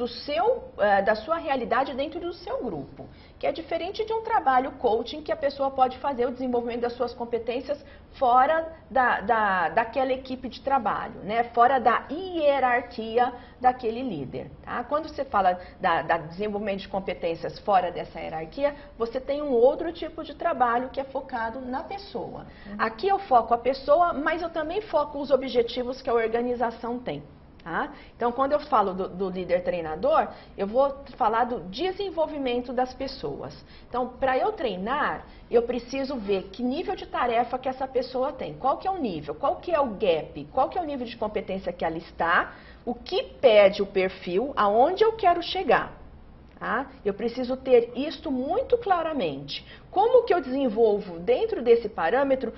da sua realidade, dentro do seu grupo. que é diferente de um trabalho coaching que a pessoa pode fazer o desenvolvimento das suas competências fora daquela equipe de trabalho, né? Fora da hierarquia daquele líder. Tá? Quando você fala da desenvolvimento de competências fora dessa hierarquia, você tem um outro tipo de trabalho que é focado na pessoa. Aqui eu foco a pessoa, mas eu também foco os objetivos que a organização tem. Tá? Então, quando eu falo do líder treinador, eu vou falar do desenvolvimento das pessoas. Então, para eu treinar, eu preciso ver que nível de tarefa que essa pessoa tem. Qual que é o nível? Qual que é o gap? Qual que é o nível de competência que ela está? O que pede o perfil? Aonde eu quero chegar? Tá? Eu preciso ter isto muito claramente. Como que eu desenvolvo dentro desse parâmetro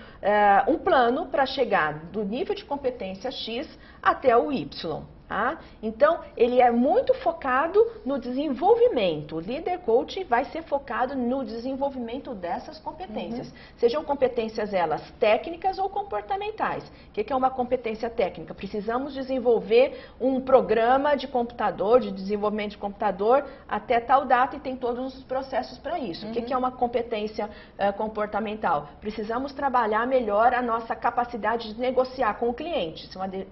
um plano para chegar do nível de competência X até o Y? Tá? Então, ele é muito focado no desenvolvimento. O líder coach vai ser focado no desenvolvimento dessas competências. Sejam competências elas técnicas ou comportamentais. O que é uma competência técnica? Precisamos desenvolver um programa de computador, de desenvolvimento de computador até tal data e tem todos os processos para isso. O que é uma competência comportamental? Precisamos trabalhar melhor a nossa capacidade de negociar com o cliente. Isso é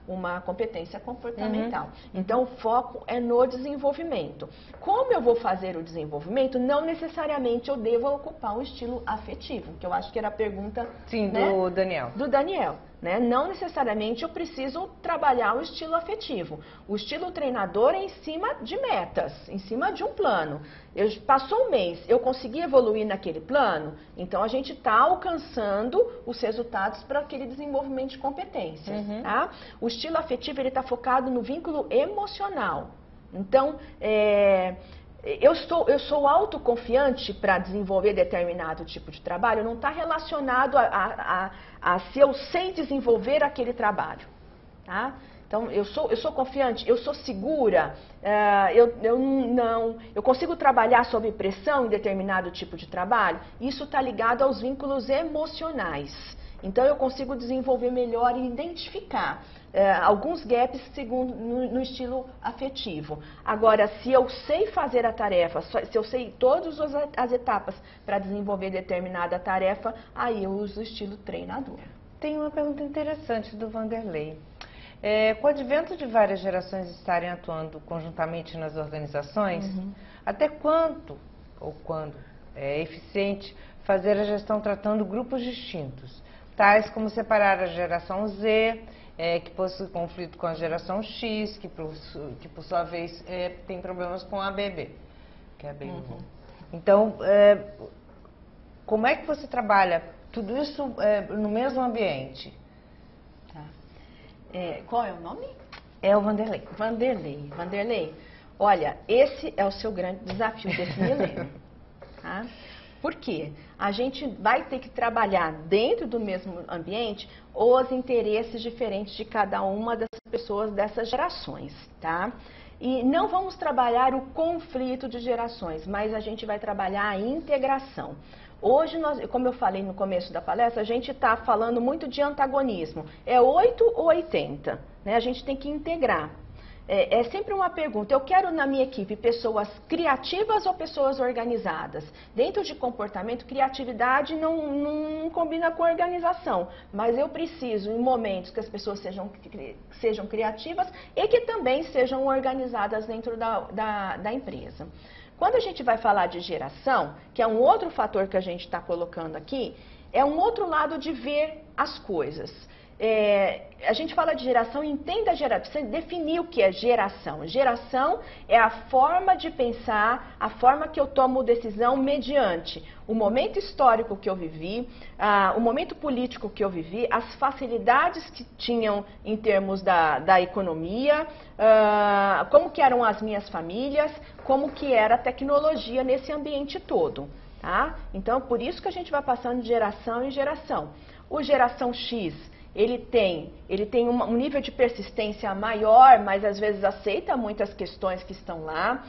uma competência comportamental. Então, o foco é no desenvolvimento. Como eu vou fazer o desenvolvimento? Não necessariamente eu devo ocupar um estilo afetivo, que eu acho que era a pergunta... Sim, né? do Daniel. Do Daniel. Né? Não necessariamente eu preciso trabalhar o estilo afetivo. O estilo treinador é em cima de metas, em cima de um plano. Passou um mês, eu consegui evoluir naquele plano, então a gente está alcançando os resultados para aquele desenvolvimento de competências. Tá? O estilo afetivo está focado no vínculo emocional. Então, eu sou autoconfiante para desenvolver determinado tipo de trabalho, não está relacionado a se eu sei desenvolver aquele trabalho. Tá? Então, eu sou confiante, eu sou segura, eu consigo trabalhar sob pressão em determinado tipo de trabalho. Isso está ligado aos vínculos emocionais. Então, eu consigo desenvolver melhor e identificar alguns gaps segundo, no estilo afetivo. Agora, se eu sei fazer a tarefa, se eu sei todas as etapas para desenvolver determinada tarefa, aí eu uso o estilo treinador. Tem uma pergunta interessante do Vanderlei. Com o advento de várias gerações estarem atuando conjuntamente nas organizações, até quando é eficiente fazer a gestão tratando grupos distintos, tais como separar a geração Z, que possui conflito com a geração X, que por sua vez tem problemas com a BB, que é a Baby Boom. Então, como é que você trabalha tudo isso no mesmo ambiente? Tá. Qual é o nome? É o Vanderlei. Vanderlei, olha, esse é o seu grande desafio desse milênio. Tá? Por quê? A gente vai ter que trabalhar dentro do mesmo ambiente os interesses diferentes de cada uma das pessoas dessas gerações, tá? E não vamos trabalhar o conflito de gerações, mas a gente vai trabalhar a integração. Hoje, como eu falei no começo da palestra, a gente está falando muito de antagonismo. É 8 ou 80, né? A gente tem que integrar. É sempre uma pergunta, eu quero na minha equipe pessoas criativas ou pessoas organizadas? Dentro de comportamento, criatividade não combina com organização, mas eu preciso em momentos que as pessoas sejam criativas e que também sejam organizadas dentro da empresa. Quando a gente vai falar de geração, que é um outro fator que a gente está colocando aqui, é um outro lado de ver as coisas. A gente fala de geração, entenda a geração, precisa definir o que é geração. Geração é a forma de pensar, a forma que eu tomo decisão mediante o momento histórico que eu vivi, o momento político que eu vivi, as facilidades que tinham em termos da economia, como que eram as minhas famílias, como que era a tecnologia nesse ambiente todo. Tá? Então, por isso que a gente vai passando de geração em geração. O geração X, ele tem um nível de persistência maior, mas às vezes aceita muitas questões que estão lá,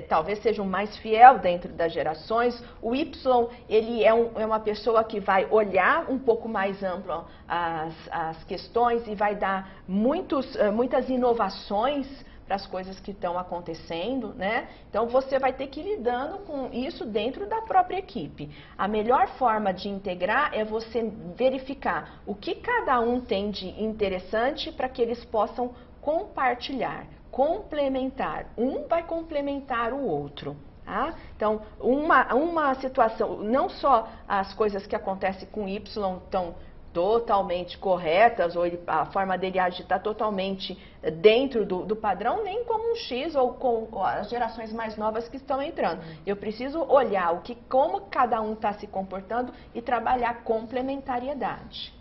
talvez seja o mais fiel dentro das gerações. O Y, ele é uma pessoa que vai olhar um pouco mais amplo as questões e vai dar muitas inovações para as coisas que estão acontecendo, né? Então você vai ter que ir lidando com isso dentro da própria equipe. A melhor forma de integrar é você verificar o que cada um tem de interessante para que eles possam compartilhar, complementar. Um vai complementar o outro. Tá? Então, uma situação, não só as coisas que acontecem com Y estão totalmente corretas, ou a forma dele agir está totalmente dentro do padrão, nem como um X ou com as gerações mais novas que estão entrando. Eu preciso olhar como cada um está se comportando e trabalhar complementariedade.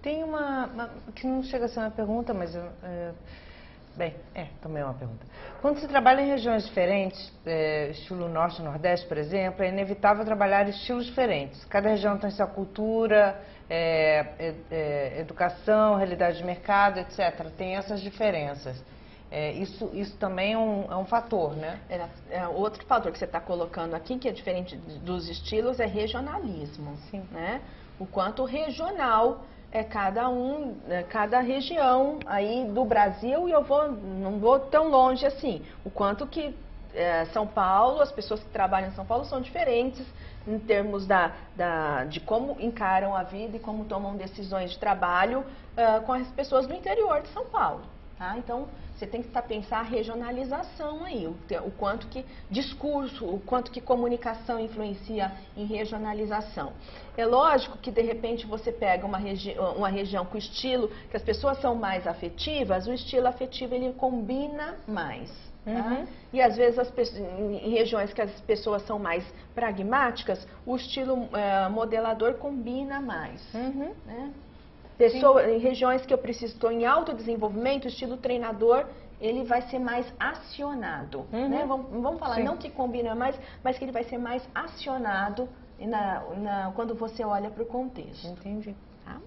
Tem que não chega a ser uma pergunta, mas também é uma pergunta. Quando se trabalha em regiões diferentes, estilo Norte e Nordeste, por exemplo, é inevitável trabalhar estilos diferentes. Cada região tem sua cultura, educação, realidade de mercado, etc. Tem essas diferenças. Isso também é um fator, né? Outro fator que você está colocando aqui, que é diferente dos estilos, é regionalismo. Sim. Né? O quanto regional é cada região aí do Brasil, e não vou tão longe assim. O quanto que São Paulo, as pessoas que trabalham em São Paulo são diferentes em termos de como encaram a vida e como tomam decisões de trabalho com as pessoas do interior de São Paulo. Tá? Então, você tem que pensar a regionalização aí, o quanto que discurso, o quanto que comunicação influencia em regionalização. É lógico que, de repente, você pega uma região com estilo, que as pessoas são mais afetivas, o estilo afetivo ele combina mais. Tá? E, às vezes, em regiões que as pessoas são mais pragmáticas, o estilo modelador combina mais. Né? Em regiões que eu estou em alto desenvolvimento, o estilo treinador, ele vai ser mais acionado. Né? Vamos falar, não que combina mais, mas que ele vai ser mais acionado quando você olha para o contexto. Entendi. Tá?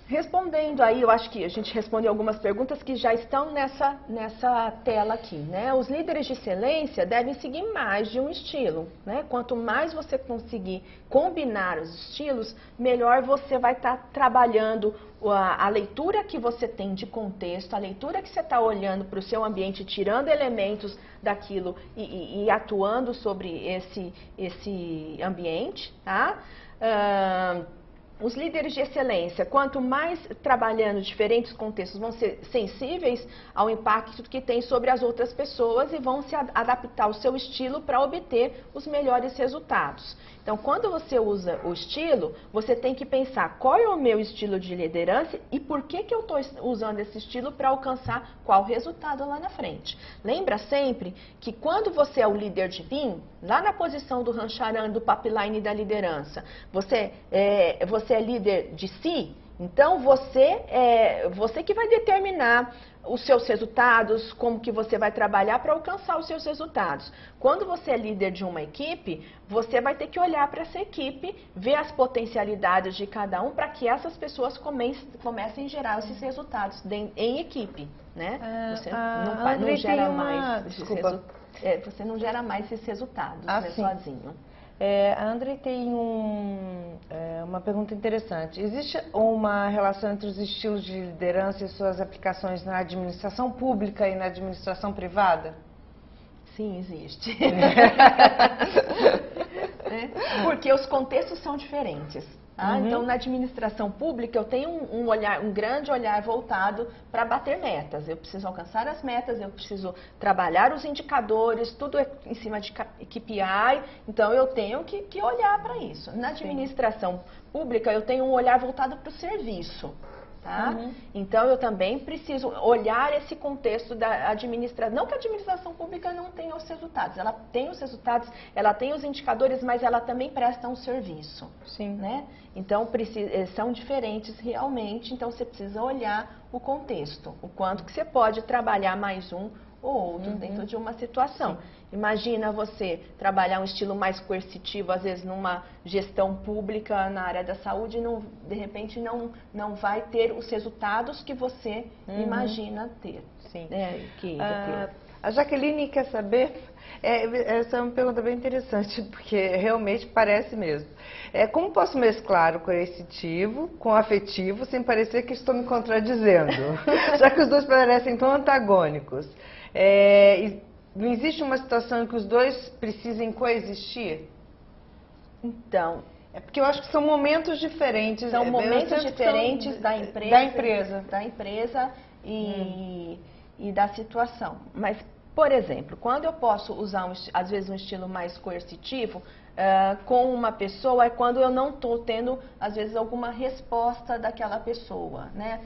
Respondendo aí, eu acho que a gente respondeu algumas perguntas que já estão nessa tela aqui, né? Os líderes de excelência devem seguir mais de um estilo, né? Quanto mais você conseguir combinar os estilos, melhor você vai estar trabalhando a leitura que você tem de contexto, a leitura que você está olhando para o seu ambiente, tirando elementos daquilo e atuando sobre esse ambiente, tá? Os líderes de excelência, quanto mais trabalhando diferentes contextos, vão ser sensíveis ao impacto que tem sobre as outras pessoas e vão se adaptar ao seu estilo para obter os melhores resultados. Então, quando você usa o estilo, você tem que pensar qual é o meu estilo de liderança e por que eu estou usando esse estilo para alcançar qual resultado lá na frente. Lembra sempre que quando você é o líder de BIM, lá na posição do Rancharan, do pipeline da liderança, você é líder de si, então você que vai determinar os seus resultados, como que você vai trabalhar para alcançar os seus resultados. Quando você é líder de uma equipe, você vai ter que olhar para essa equipe, ver as potencialidades de cada um para que essas pessoas comecem a gerar esses resultados em equipe, né? Você não gera mais você não gera mais esses resultados, né, sozinho. A André tem uma pergunta interessante. Existe uma relação entre os estilos de liderança e suas aplicações na administração pública e na administração privada? Sim, existe. Porque os contextos são diferentes. Então, na administração pública, eu tenho um grande olhar voltado para bater metas. Eu preciso alcançar as metas, eu preciso trabalhar os indicadores, tudo em cima de KPI. Então, eu tenho que olhar para isso. Na administração pública, eu tenho um olhar voltado para o serviço. Tá? Então, eu também preciso olhar esse contexto da administração. Não que a administração pública não tenha os resultados. Ela tem os resultados, ela tem os indicadores, mas ela também presta um serviço. Sim. Né? Então, são diferentes realmente. Então, você precisa olhar o contexto. O quanto que você pode trabalhar mais um ou outro dentro de uma situação. Sim. Imagina você trabalhar um estilo mais coercitivo, às vezes numa gestão pública na área da saúde, de repente não vai ter os resultados que você imagina ter. Sim. A Jaqueline quer saber, essa é uma pergunta bem interessante, porque realmente parece mesmo. Como posso mesclar o coercitivo com o afetivo sem parecer que estou me contradizendo? Já que os dois parecem tão antagônicos. Não existe uma situação em que os dois precisem coexistir? Então... É porque eu acho que são momentos diferentes. São momentos diferentes da empresa e da situação. Mas, por exemplo, quando eu posso usar, às vezes, um estilo mais coercitivo com uma pessoa, é quando eu não estou tendo, às vezes, alguma resposta daquela pessoa, né?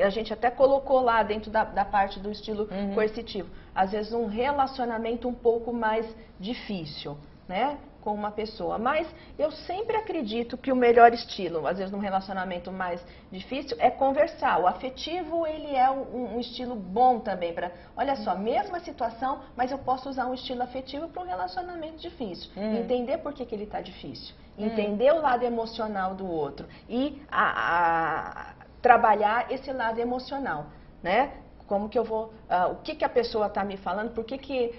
A gente até colocou lá dentro da parte do estilo coercitivo. Às vezes, um relacionamento um pouco mais difícil, né? Com uma pessoa, mas eu sempre acredito que o melhor estilo, às vezes num relacionamento mais difícil, é conversar. O afetivo, ele é um estilo bom também para, olha só, mesma situação, mas eu posso usar um estilo afetivo para um relacionamento difícil. Entender por que ele está difícil, entender o lado emocional do outro e trabalhar esse lado emocional, né? Como que eu vou, o que a pessoa está me falando, por que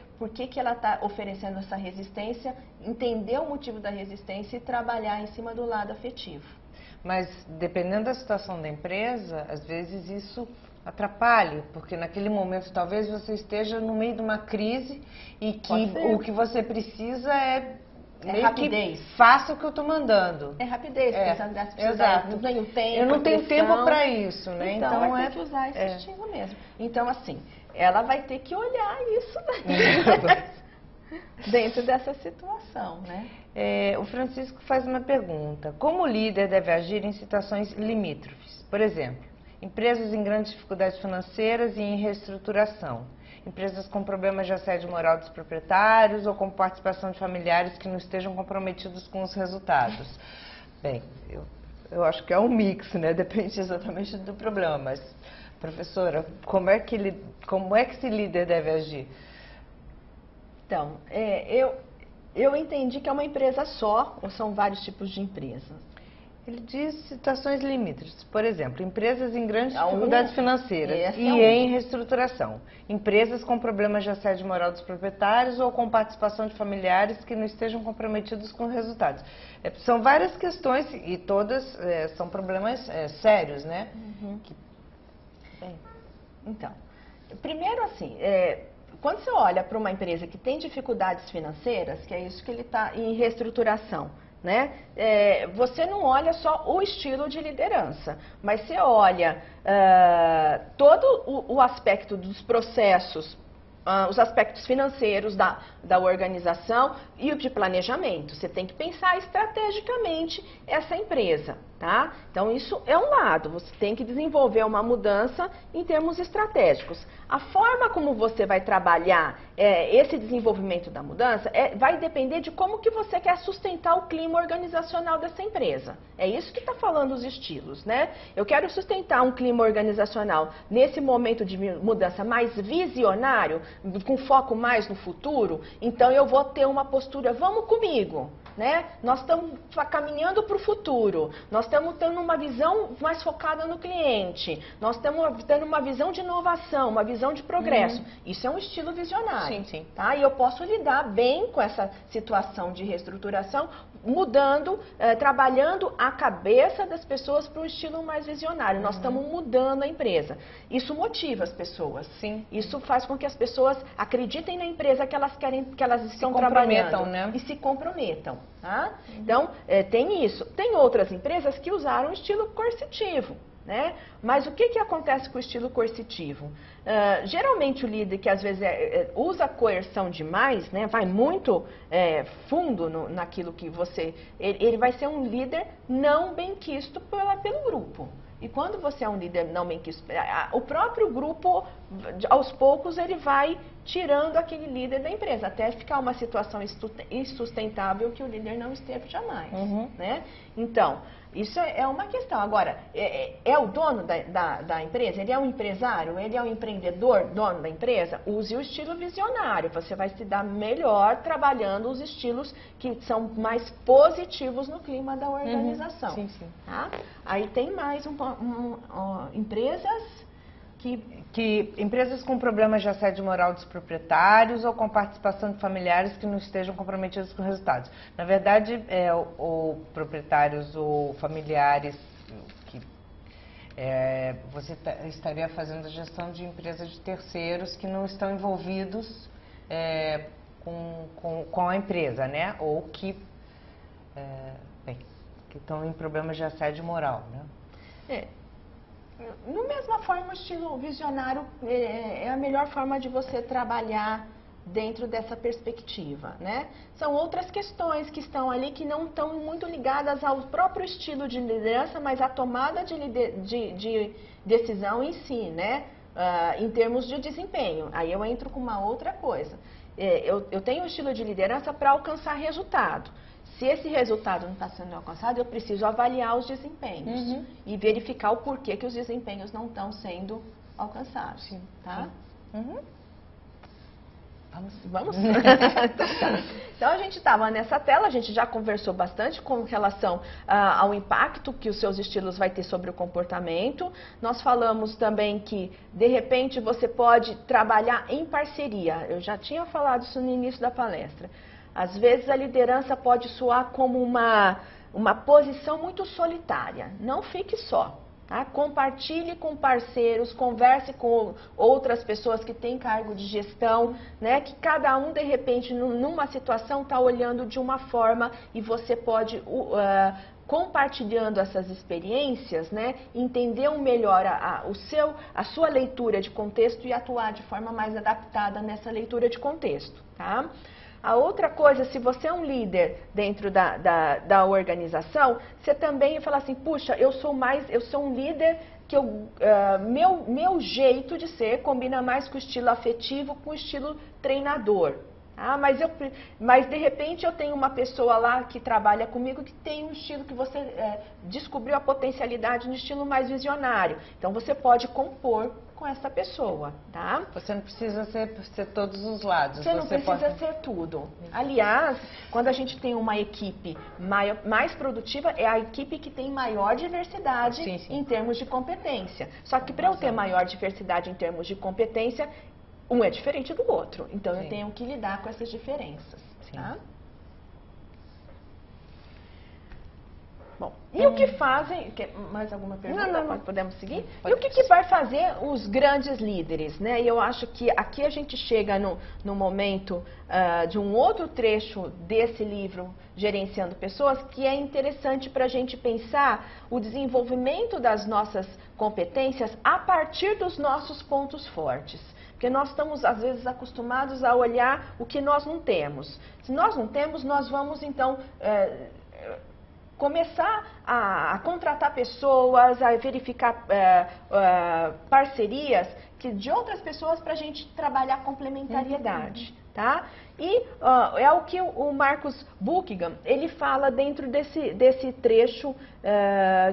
ela está oferecendo essa resistência, entender o motivo da resistência e trabalhar em cima do lado afetivo. Mas dependendo da situação da empresa, às vezes isso atrapalha, porque naquele momento talvez você esteja no meio de uma crise e que o que você precisa é rapidez. Faça o que eu estou mandando. É rapidez, exato. Não tenho tempo. Eu não tenho tempo para isso, né? Então vai ter que usar esse estilo mesmo. Então, assim, ela vai ter que olhar isso dentro dessa situação, né? O Francisco faz uma pergunta. Como o líder deve agir em situações limítrofes? Por exemplo, empresas em grandes dificuldades financeiras e em reestruturação. Empresas com problemas de assédio moral dos proprietários ou com participação de familiares que não estejam comprometidos com os resultados. Bem, eu acho que é um mix, né? Depende exatamente do problema. Mas, professora, como é que esse líder deve agir? Então, eu entendi que é uma empresa só ou são vários tipos de empresas? Ele diz situações limítrofes, por exemplo, empresas em grandes dificuldades financeiras e em reestruturação. Empresas com problemas de assédio moral dos proprietários ou com participação de familiares que não estejam comprometidos com os resultados. São várias questões e todas são problemas sérios, né? Então, primeiro assim, quando você olha para uma empresa que tem dificuldades financeiras, que é isso que ele está em reestruturação, né? Você não olha só o estilo de liderança, mas você olha todo o aspecto dos processos, os aspectos financeiros da organização e o de planejamento. Você tem que pensar estrategicamente essa empresa, tá? Então, isso é um lado. Você tem que desenvolver uma mudança em termos estratégicos. A forma como você vai trabalhar esse desenvolvimento da mudança vai depender de como que você quer sustentar o clima organizacional dessa empresa. É isso que está falando os estilos, né? Eu quero sustentar um clima organizacional nesse momento de mudança mais visionário, com foco mais no futuro, então eu vou ter uma postura, vamos comigo, né? Nós estamos caminhando para o futuro, nós estamos tendo uma visão mais focada no cliente, nós estamos tendo uma visão de inovação, uma visão de progresso. Isso é um estilo visionário. Sim. Tá? E eu posso lidar bem com essa situação de reestruturação, mudando, trabalhando a cabeça das pessoas para um estilo mais visionário. Nós estamos mudando a empresa. Isso motiva as pessoas. Sim. Isso faz com que as pessoas acreditem na empresa que elas querem, que elas estão trabalhando, né? E se comprometam. Tá? Então, tem isso. Tem outras empresas que usaram o estilo coercitivo. Né? Mas o que acontece com o estilo coercitivo? Geralmente o líder que às vezes usa coerção demais, né? Vai muito fundo naquilo que você... Ele vai ser um líder não benquisto pelo grupo. E quando você é um líder não benquisto, o próprio grupo, aos poucos, ele vai tirando aquele líder da empresa, até ficar uma situação insustentável que o líder não esteve jamais. Né? Então, isso é uma questão. Agora, é o dono da empresa? Ele é um empresário? Ele é um empreendedor, dono da empresa? Use o estilo visionário. Você vai se dar melhor trabalhando os estilos que são mais positivos no clima da organização. Sim. Tá? Aí tem mais empresas Que empresas com problemas de assédio moral dos proprietários ou com participação de familiares que não estejam comprometidos com resultados. Na verdade, ou proprietários ou familiares que você estaria fazendo a gestão de empresas de terceiros que não estão envolvidos com a empresa, né? Ou que estão em problemas de assédio moral, né? No mesma forma, o estilo visionário é a melhor forma de você trabalhar dentro dessa perspectiva, né? São outras questões que estão ali que não estão muito ligadas ao próprio estilo de liderança, mas à tomada de decisão em si, né? Em termos de desempenho. Aí eu entro com uma outra coisa. Eu tenho um estilo de liderança para alcançar resultado. Se esse resultado não está sendo alcançado, eu preciso avaliar os desempenhos e verificar o porquê que os desempenhos não estão sendo alcançados. Sim. Tá? Vamos? Então, a gente estava nessa tela, a gente já conversou bastante com relação ao impacto que os seus estilos vai ter sobre o comportamento. Nós falamos também que, de repente, você pode trabalhar em parceria. Eu já tinha falado isso no início da palestra. Às vezes a liderança pode soar como uma posição muito solitária. Não fique só. Tá? Compartilhe com parceiros, converse com outras pessoas que têm cargo de gestão, né? Que cada um, de repente, numa situação está olhando de uma forma e você pode, compartilhando essas experiências, né? Entender melhor a sua leitura de contexto e atuar de forma mais adaptada nessa leitura de contexto. Tá? A outra coisa, se você é um líder dentro da organização, você também fala assim, puxa, eu sou um líder que meu jeito de ser combina mais com o estilo afetivo, com o estilo treinador. Ah, mas de repente eu tenho uma pessoa lá que trabalha comigo que tem um estilo que você descobriu a potencialidade no estilo mais visionário. Então você pode compor com essa pessoa, tá? Você não precisa ser todos os lados. Você não precisa ser tudo. Aliás, quando a gente tem uma equipe mais produtiva, é a equipe que tem maior diversidade em termos de competência. Só que para eu ter maior diversidade em termos de competência, um é diferente do outro. Então eu tenho que lidar com essas diferenças. Tá? Bom, e o que fazem... Mais alguma pergunta? Não. Podemos seguir? E o que vai fazer os grandes líderes, né? E eu acho que aqui a gente chega no momento de um outro trecho desse livro, Gerenciando Pessoas, que é interessante para a gente pensar o desenvolvimento das nossas competências a partir dos nossos pontos fortes. Porque nós estamos, às vezes, acostumados a olhar o que nós não temos. Se nós não temos, nós vamos, então... começar a contratar pessoas, a verificar parcerias de outras pessoas para a gente trabalhar complementariedade, tá? E é o que o Marcus Buckingham, ele fala dentro desse trecho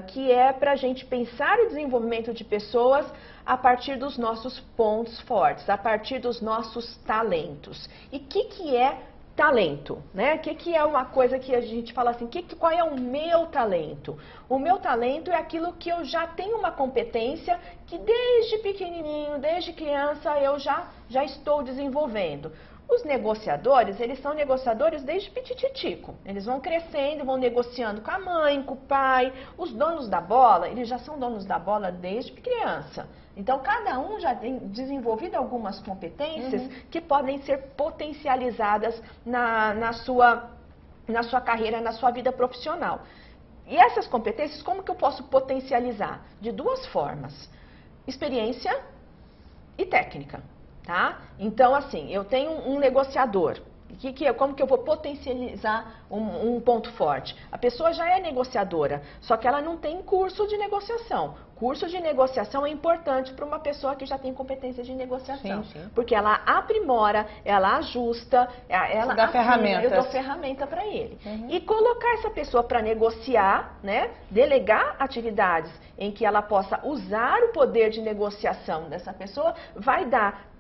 que é para a gente pensar o desenvolvimento de pessoas a partir dos nossos pontos fortes, a partir dos nossos talentos. E o que é talento, né? O que é uma coisa que a gente fala assim, qual é o meu talento? O meu talento é aquilo que eu já tenho uma competência que desde pequenininho, desde criança, eu já estou desenvolvendo. Os negociadores, eles são negociadores desde pitititico. Eles vão crescendo, vão negociando com a mãe, com o pai. Os donos da bola, eles já são donos da bola desde criança. Então, cada um já tem desenvolvido algumas competências que podem ser potencializadas na sua carreira, na sua vida profissional. E essas competências, como que eu posso potencializar? De duas formas: experiência e técnica. Tá? Então, assim, eu tenho um negociador. Como que eu vou potencializar um ponto forte? A pessoa já é negociadora, só que ela não tem curso de negociação. Curso de negociação é importante para uma pessoa que já tem competência de negociação. Porque ela aprimora, ela ajusta, ela dá ferramentas. Eu dou ferramenta para ele. E colocar essa pessoa para negociar, né? Delegar atividades em que ela possa usar o poder de negociação dessa pessoa, vai dar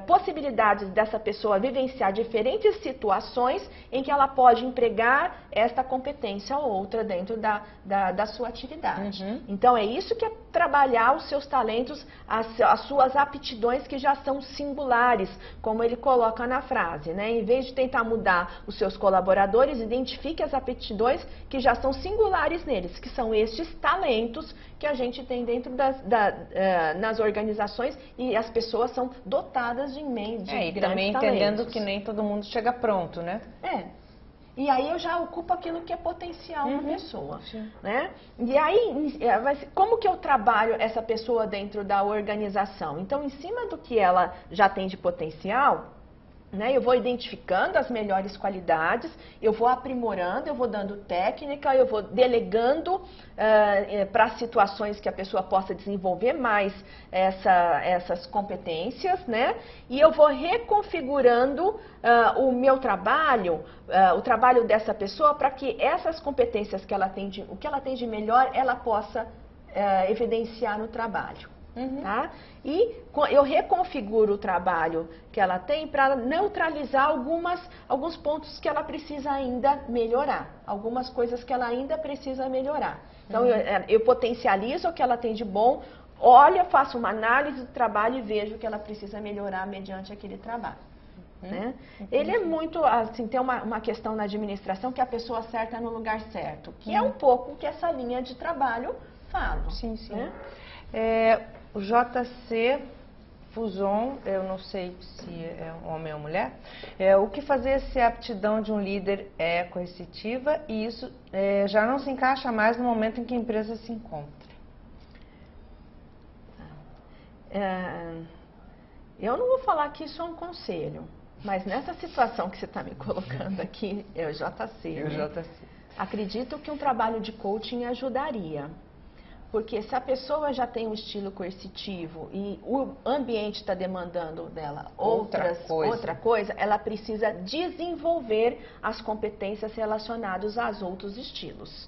possibilidades dessa pessoa vivenciar diferentes situações em que ela pode empregar esta competência ou outra dentro da sua atividade. Então, é isso que é trabalhar os seus talentos, as suas aptidões que já são singulares, como ele coloca na frase, né? Em vez de tentar mudar os seus colaboradores, identifique as aptidões que já são singulares neles, que são estes talentos que a gente tem dentro nas organizações, e as pessoas são dotadas de grandes talentos. E também entendendo que nem todo mundo chega pronto, né? E aí eu já ocupo aquilo que é potencial na pessoa, né? E aí, como que eu trabalho essa pessoa dentro da organização? Então, em cima do que ela já tem de potencial, né, eu vou identificando as melhores qualidades, eu vou aprimorando, eu vou dando técnica, eu vou delegando para situações que a pessoa possa desenvolver mais essas competências, né? E eu vou reconfigurando o meu trabalho, o trabalho dessa pessoa, para que essas competências que ela tem, o que ela tem de melhor, ela possa evidenciar no trabalho. Tá? E eu reconfiguro o trabalho que ela tem para neutralizar alguns pontos que ela precisa ainda melhorar, algumas coisas que ela ainda precisa melhorar. Então, eu potencializo o que ela tem de bom, olho, faço uma análise do trabalho e vejo o que ela precisa melhorar mediante aquele trabalho. Né? Ele é muito, assim, tem uma questão na administração que a pessoa certa no lugar certo, que é um pouco o que essa linha de trabalho fala. Sim, sim. Né? O JC Fuson, eu não sei se é um homem ou mulher, o que fazer se a aptidão de um líder é coercitiva e isso já não se encaixa mais no momento em que a empresa se encontra? Eu não vou falar que isso é um conselho, mas nessa situação que você está me colocando aqui, é o JC. Acredito que um trabalho de coaching ajudaria. Porque se a pessoa já tem um estilo coercitivo e o ambiente está demandando dela outra coisa, ela precisa desenvolver as competências relacionadas aos outros estilos.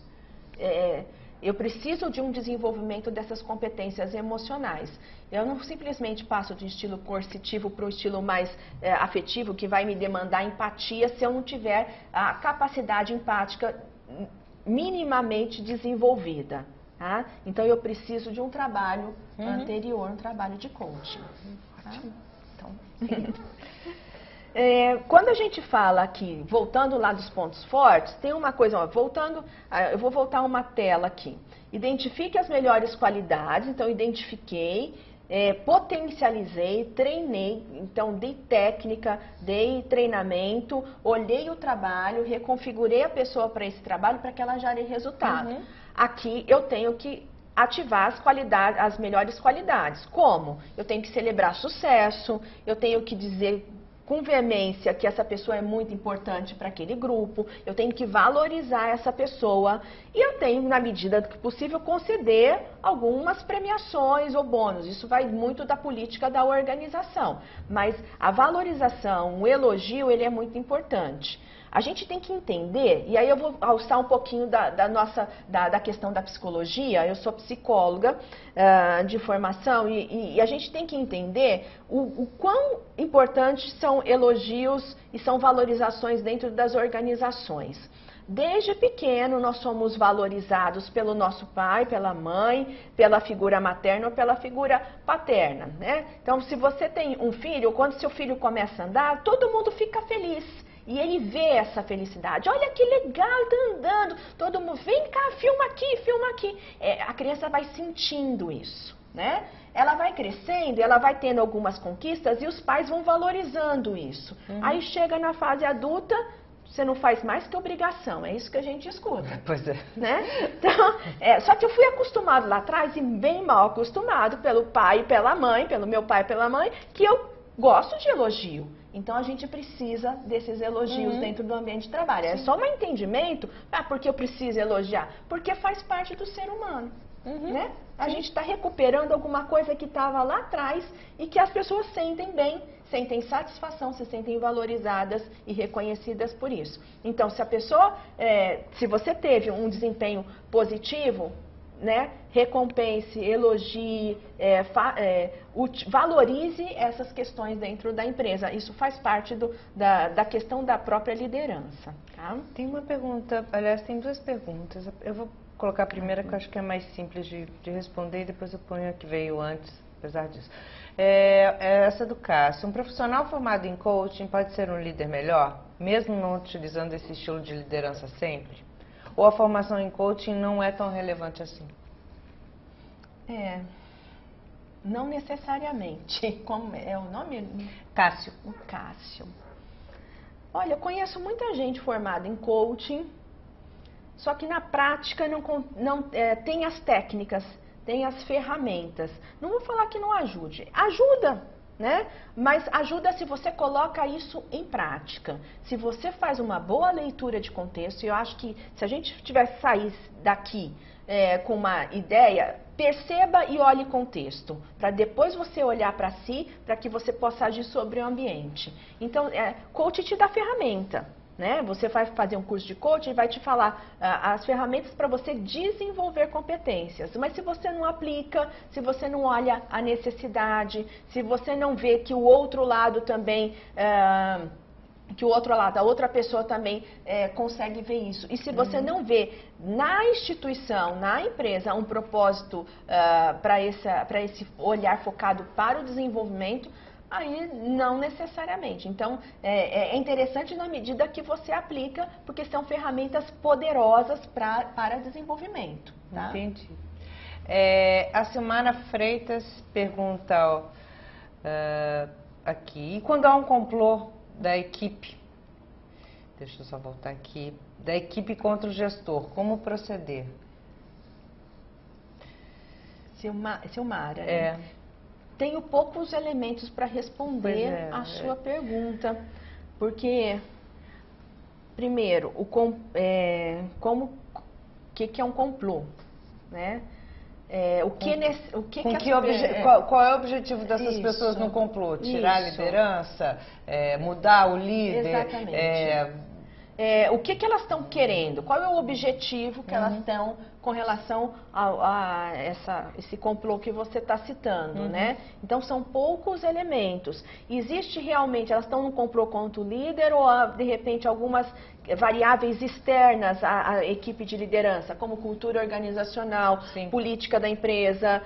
Eu preciso de um desenvolvimento dessas competências emocionais. Eu não simplesmente passo de um estilo coercitivo para um estilo mais afetivo, que vai me demandar empatia, se eu não tiver a capacidade empática minimamente desenvolvida. Tá? Então, eu preciso de um trabalho anterior, um trabalho de coaching. Tá? Então, quando a gente fala aqui, voltando lá dos pontos fortes, tem uma coisa, eu vou voltar uma tela aqui. Identifique as melhores qualidades, então identifiquei, potencializei, treinei, então dei técnica, dei treinamento, olhei o trabalho, reconfigurei a pessoa para esse trabalho para que ela gere resultado. Aqui eu tenho que ativar as melhores qualidades. Como? Eu tenho que celebrar sucesso, eu tenho que dizer com veemência que essa pessoa é muito importante para aquele grupo, eu tenho que valorizar essa pessoa e eu tenho, na medida do possível, conceder algumas premiações ou bônus. Isso vai muito da política da organização, mas a valorização, o elogio, ele é muito importante. A gente tem que entender, e aí eu vou alçar um pouquinho da questão da psicologia. Eu sou psicóloga de formação e a gente tem que entender o quão importantes são elogios e são valorizações dentro das organizações. Desde pequeno nós somos valorizados pelo nosso pai, pela mãe, pela figura materna ou pela figura paterna, né? Então, se você tem um filho, quando seu filho começa a andar, todo mundo fica feliz. E ele vê essa felicidade. Olha que legal, tá andando. Todo mundo, vem cá, filma aqui, filma aqui. A criança vai sentindo isso, né? Ela vai crescendo, ela vai tendo algumas conquistas e os pais vão valorizando isso. Aí chega na fase adulta, você não faz mais que obrigação. É isso que a gente escuta. Pois é. Né? Então, só que eu fui acostumado lá atrás, e bem mal acostumado pelo pai e pela mãe, pelo meu pai e pela mãe, que eu gosto de elogio. Então, a gente precisa desses elogios dentro do ambiente de trabalho. É só um entendimento, porque eu preciso elogiar? Porque faz parte do ser humano. Né? A gente está recuperando alguma coisa que estava lá atrás e que as pessoas sentem bem, sentem satisfação, se sentem valorizadas e reconhecidas por isso. Então, se a pessoa, se você teve um desempenho positivo, né, recompense, elogie, valorize essas questões dentro da empresa. Isso faz parte da questão da própria liderança. Tá? Tem uma pergunta, aliás, tem duas perguntas. Eu vou colocar a primeira, que eu acho que é mais simples de responder, e depois eu ponho a que veio antes, apesar disso. Essa do Cássio. Um profissional formado em coaching pode ser um líder melhor, mesmo não utilizando esse estilo de liderança sempre? Ou a formação em coaching não é tão relevante assim? Não necessariamente. Como é o nome? Cássio. O Cássio. Olha, eu conheço muita gente formada em coaching, só que na prática não tem as técnicas, tem as ferramentas. Não vou falar que não ajude. Ajuda, né? Mas ajuda se você coloca isso em prática. Se você faz uma boa leitura de contexto, e eu acho que se a gente tivesse sair daqui com uma ideia, perceba e olhe contexto, para depois você olhar para si, para que você possa agir sobre o ambiente. Então, coach te dá ferramenta. Né? Você vai fazer um curso de coaching e vai te falar as ferramentas para você desenvolver competências. Mas se você não aplica, se você não olha a necessidade, se você não vê que o outro lado também, a outra pessoa também consegue ver isso. E se você não vê na instituição, na empresa, um propósito para esse olhar focado para o desenvolvimento, aí não necessariamente. Então, é interessante na medida que você aplica, porque são ferramentas poderosas para desenvolvimento. Tá? Entendi. A Silmara Freitas pergunta aqui, e quando há um complô da equipe, deixa eu só voltar aqui, da equipe contra o gestor, como proceder? Silmara, né? Tenho poucos elementos para responder a sua pergunta, porque, primeiro, o que é um complô, né? Qual é o objetivo dessas pessoas no complô? Tirar a liderança? Mudar o líder? Exatamente. O que elas estão querendo? Qual é o objetivo que elas estão com relação a esse complô que você está citando, né? Então, são poucos elementos. Existe realmente, elas estão no complô contra o líder ou, de repente, algumas variáveis externas à equipe de liderança, como cultura organizacional, política da empresa.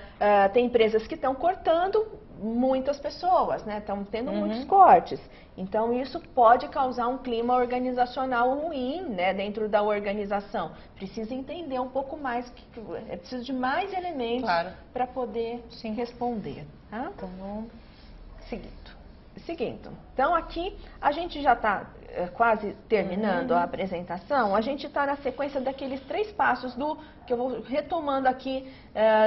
Tem empresas que estão cortando muitas pessoas, né? Estão tendo muitos cortes. Então, isso pode causar um clima organizacional ruim, né, dentro da organização. Precisa entender um pouco mais, é preciso de mais elementos para poder responder. Tá? Então, vamos seguindo. Então, aqui a gente já está quase terminando a apresentação. A gente está na sequência daqueles 3 passos que eu vou retomando aqui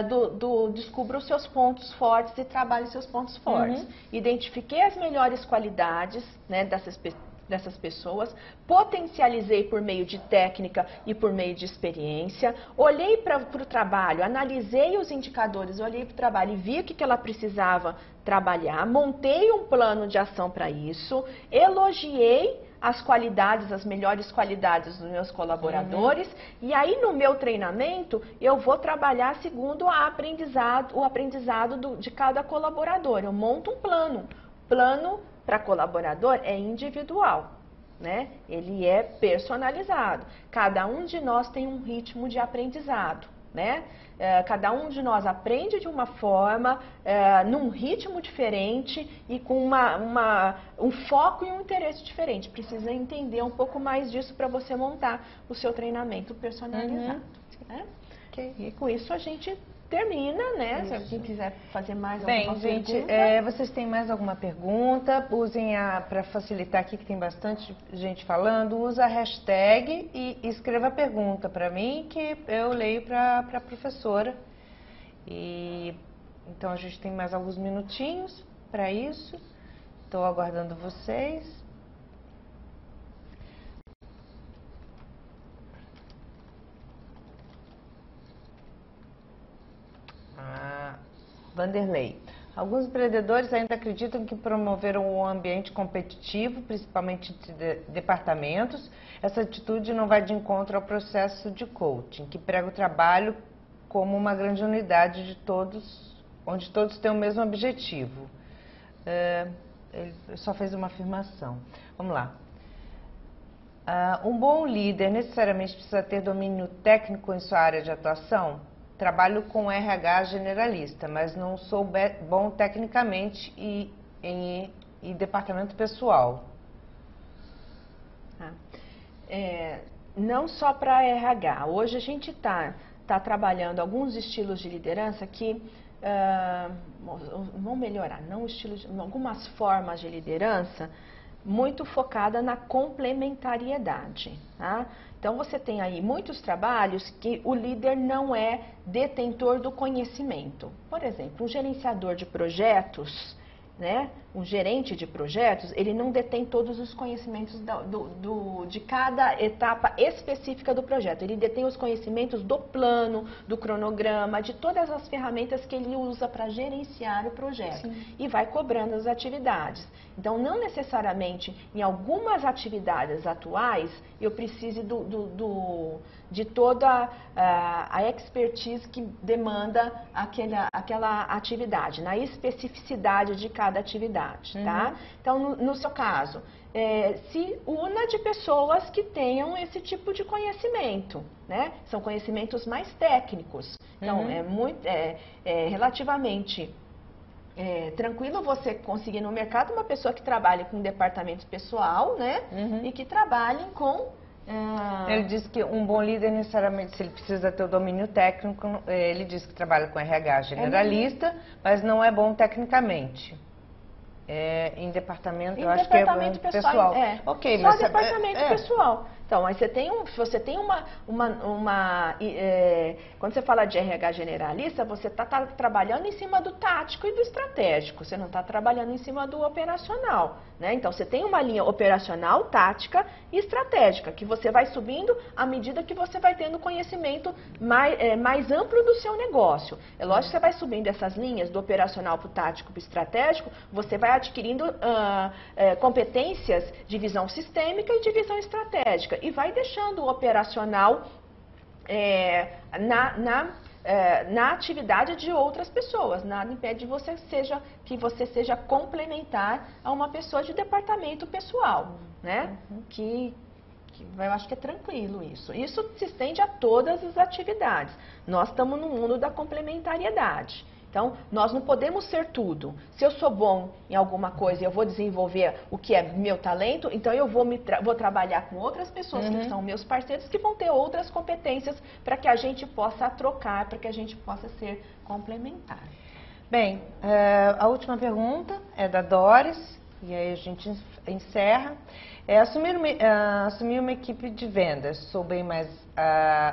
do descubra os seus pontos fortes e trabalhe seus pontos fortes. Identifiquei as melhores qualidades, né, dessas pessoas, potencializei por meio de técnica e por meio de experiência, olhei para o trabalho, analisei os indicadores, olhei para o trabalho e vi o que ela precisava trabalhar, montei um plano de ação para isso, elogiei as qualidades, as melhores qualidades dos meus colaboradores, e aí no meu treinamento eu vou trabalhar segundo o aprendizado de cada colaborador. Eu monto um plano. Plano para colaborador é individual, né? Ele é personalizado. Cada um de nós tem um ritmo de aprendizado, né? Cada um de nós aprende de uma forma, num ritmo diferente e com um foco e um interesse diferente. Precisa entender um pouco mais disso para você montar o seu treinamento personalizado. Né? E com isso a gente termina, né? Isso. Se alguém quiser fazer mais alguma pergunta. Vocês têm mais alguma pergunta? Usem para facilitar aqui, que tem bastante gente falando, usa a hashtag e escreva a pergunta para mim, que eu leio para a professora. Então a gente tem mais alguns minutinhos para isso. Estou aguardando vocês. Vanderlei. Alguns empreendedores ainda acreditam que promoveram um ambiente competitivo, principalmente de departamentos. Essa atitude não vai de encontro ao processo de coaching, que prega o trabalho como uma grande unidade de todos, onde todos têm o mesmo objetivo. Ele só fez uma afirmação. Vamos lá. Um bom líder necessariamente precisa ter domínio técnico em sua área de atuação? Trabalho com RH generalista, mas não sou bom tecnicamente e em departamento pessoal. Não só para RH. Hoje a gente está trabalhando alguns estilos de liderança que vão melhorar, algumas formas de liderança muito focada na complementariedade. Tá? Então você tem aí muitos trabalhos que o líder não é detentor do conhecimento. Por exemplo, um gerenciador de projetos, né? Um gerente de projetos, ele não detém todos os conhecimentos de cada etapa específica do projeto. Ele detém os conhecimentos do plano, do cronograma, de todas as ferramentas que ele usa para gerenciar o projeto. Sim. E vai cobrando as atividades. Então, não necessariamente em algumas atividades atuais eu precise de toda a expertise que demanda aquela atividade, na especificidade de cada atividade. Tá? Então, no seu caso, se una de pessoas que tenham esse tipo de conhecimento, né? São conhecimentos mais técnicos. Então, é relativamente tranquilo você conseguir no mercado uma pessoa que trabalhe com departamento pessoal, né? E que trabalhe com... Ele disse que um bom líder necessariamente, se ele precisa ter o domínio técnico, ele disse que trabalha com RH generalista, mas não é bom tecnicamente. Em departamento, eu acho que é pessoal. Okay, só departamento pessoal. Então, mas você tem quando você fala de RH generalista, você está trabalhando em cima do tático e do estratégico, você não está trabalhando em cima do operacional, né? Então, você tem uma linha operacional, tática e estratégica, que você vai subindo à medida que você vai tendo conhecimento mais amplo do seu negócio. É lógico que você vai subindo essas linhas do operacional para o tático para o estratégico, você vai adquirindo competências de visão sistêmica e de visão estratégica. E vai deixando o operacional na atividade de outras pessoas. Nada impede que você seja complementar a uma pessoa de departamento pessoal, né? Eu acho que é tranquilo isso. Isso se estende a todas as atividades. Nós estamos no mundo da complementariedade. Então, nós não podemos ser tudo. Se eu sou bom em alguma coisa e eu vou desenvolver o que é meu talento, então eu vou trabalhar com outras pessoas que são meus parceiros, que vão ter outras competências para que a gente possa trocar, para que a gente possa ser complementar. Bem, a última pergunta é da Doris, e aí a gente encerra. Assumir uma equipe de vendas, sou bem mais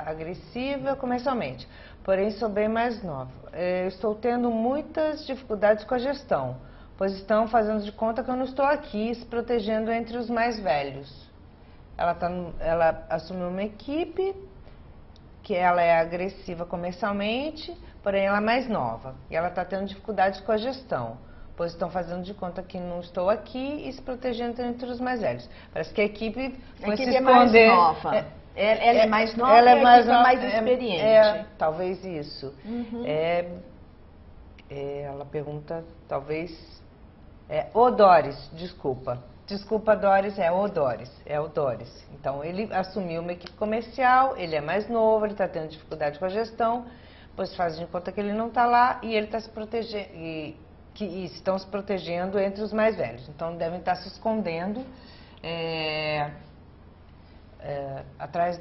agressiva comercialmente, porém sou bem mais nova. Estou tendo muitas dificuldades com a gestão, pois estão fazendo de conta que eu não estou aqui, se protegendo entre os mais velhos. Ela assumiu uma equipe, que ela é agressiva comercialmente, porém ela é mais nova. E ela está tendo dificuldades com a gestão, pois estão fazendo de conta que não estou aqui e se protegendo entre os mais velhos. Parece que a equipe foi se esconder. Mais nova. Ela é mais nova e a equipe é mais experiente. Talvez isso. Ela pergunta, talvez... O Doris, desculpa. Desculpa, Doris, é o Doris. Então, ele assumiu uma equipe comercial, ele é mais novo, ele está tendo dificuldade com a gestão, pois faz de conta que ele não está lá e ele está se protegendo... E estão se protegendo entre os mais velhos. Então, devem estar se escondendo atrás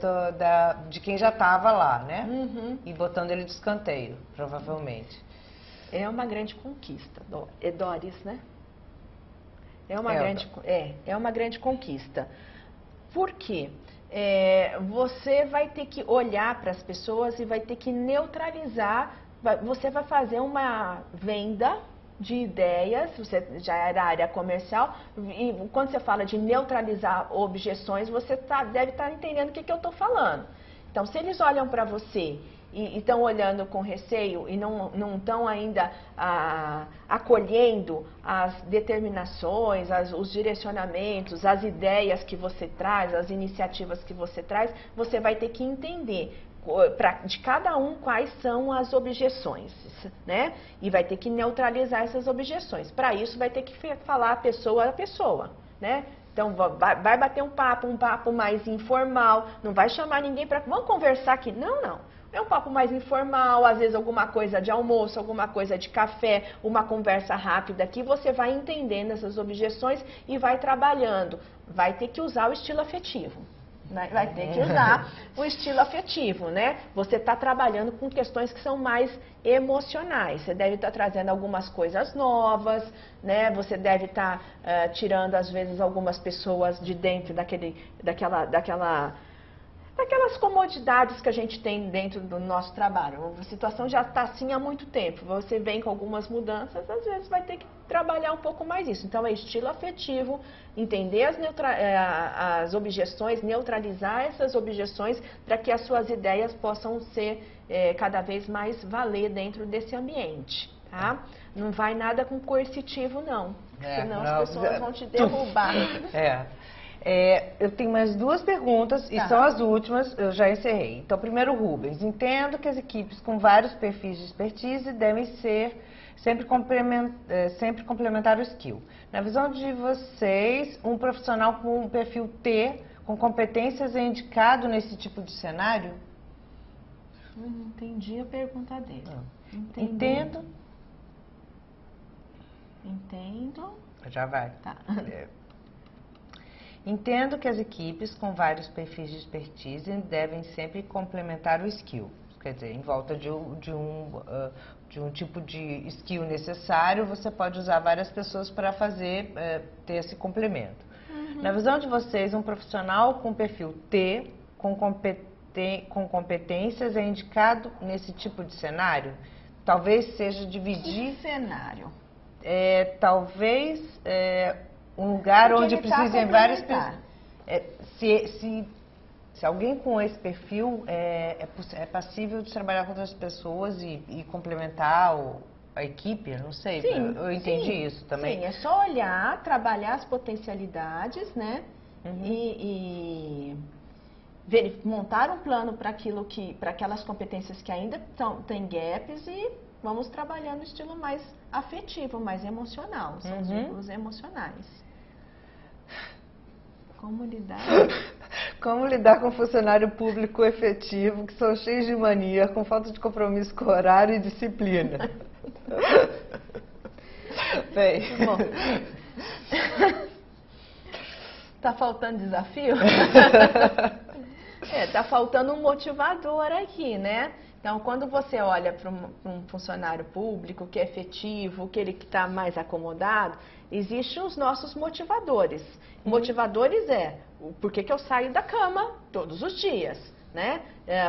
de quem já estava lá, né? E botando ele de escanteio, provavelmente. É uma grande conquista, Doris, né? É uma grande conquista. Por quê? Você vai ter que olhar para as pessoas e vai ter que neutralizar. Você vai fazer uma venda de ideias, você já é da área comercial, e quando você fala de neutralizar objeções, você deve estar entendendo o que eu estou falando. Então, se eles olham para você e estão olhando com receio e não estão ainda acolhendo as determinações, os direcionamentos, as ideias que você traz, as iniciativas que você traz, você vai ter que entender de cada um quais são as objeções, né? E vai ter que neutralizar essas objeções. Para isso vai ter que falar pessoa a pessoa, né? Então vai bater um papo mais informal, não vai chamar ninguém para vamos conversar aqui. Não. É um papo mais informal, às vezes alguma coisa de almoço, alguma coisa de café, uma conversa rápida aqui, você vai entendendo essas objeções e vai trabalhando. Vai ter que usar o estilo afetivo. Vai ter que usar o estilo afetivo, né? Você está trabalhando com questões que são mais emocionais. Você deve estar trazendo algumas coisas novas, né? Você deve estar tirando, às vezes, algumas pessoas de dentro daquelas comodidades que a gente tem dentro do nosso trabalho. A situação já está assim há muito tempo. Você vem com algumas mudanças, às vezes vai ter que trabalhar um pouco mais isso. Então, é estilo afetivo, entender as objeções, neutralizar essas objeções para que as suas ideias possam ser cada vez mais valer dentro desse ambiente, tá? Não vai nada com coercitivo, não. Senão as pessoas vão te derrubar. Eu tenho mais duas perguntas e são as últimas, eu já encerrei. Então, primeiro, Rubens. Entendo que as equipes com vários perfis de expertise devem ser sempre complementar o skill. Na visão de vocês, um profissional com um perfil T, com competências, é indicado nesse tipo de cenário? Eu não entendi a pergunta dele. Entendo. Já vai. Tá. Entendo que as equipes com vários perfis de expertise devem sempre complementar o skill. Quer dizer, em volta de um tipo de skill necessário, você pode usar várias pessoas para ter esse complemento. Na visão de vocês, um profissional com perfil T, com competências, é indicado nesse tipo de cenário? Talvez seja dividir... Que cenário? Um lugar porque onde precisem várias pessoas. Se alguém com esse perfil é passível de trabalhar com outras pessoas e complementar a equipe, não sei, sim, eu entendi isso também. Sim, é só olhar, trabalhar as potencialidades, né? E montar um plano para aquelas competências que ainda têm gaps e vamos trabalhar no estilo mais afetivo, mais emocional, são os vínculos emocionais. Como lidar com funcionário público efetivo, que são cheios de mania, com falta de compromisso com horário e disciplina? Bem, bom. Tá faltando desafio? Tá faltando um motivador aqui, né? Então, quando você olha para um funcionário público que é efetivo, que ele está mais acomodado, existem os nossos motivadores. Motivadores por que eu saio da cama todos os dias, né?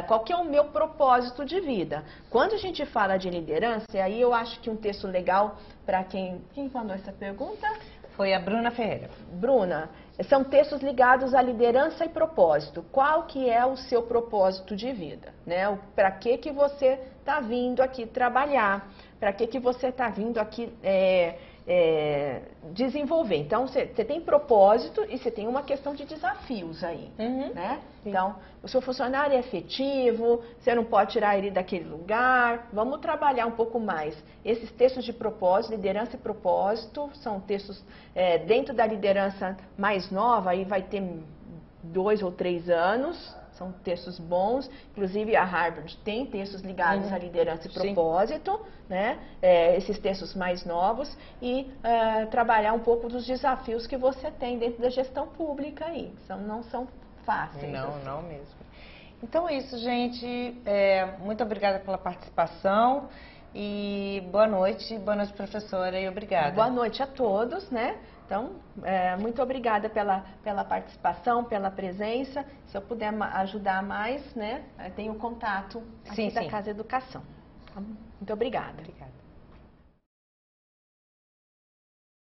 Qual que é o meu propósito de vida? Quando a gente fala de liderança, aí eu acho que um texto legal para quem mandou essa pergunta? Foi a Bruna Ferreira. Bruna, são textos ligados à liderança e propósito. Qual que é o seu propósito de vida? Né? Para que você está vindo aqui trabalhar? Para que você está vindo aqui desenvolver? Então, você tem propósito e você tem uma questão de desafios aí. Né? Então, o seu funcionário é efetivo, você não pode tirar ele daquele lugar. Vamos trabalhar um pouco mais. Esses textos de propósito, liderança e propósito, são textos dentro da liderança mais nova, aí vai ter 2 ou 3 anos. São textos bons, inclusive a Harvard tem textos ligados à liderança e propósito, né? Esses textos mais novos e trabalhar um pouco dos desafios que você tem dentro da gestão pública aí, não são fáceis. Não mesmo. Então é isso, gente. Muito obrigada pela participação e boa noite, professora, e obrigada. Boa noite a todos, né? Então, muito obrigada pela participação, pela presença. Se eu puder ajudar mais, né, tenho contato aqui da Casa Educação. Muito obrigada. Obrigada.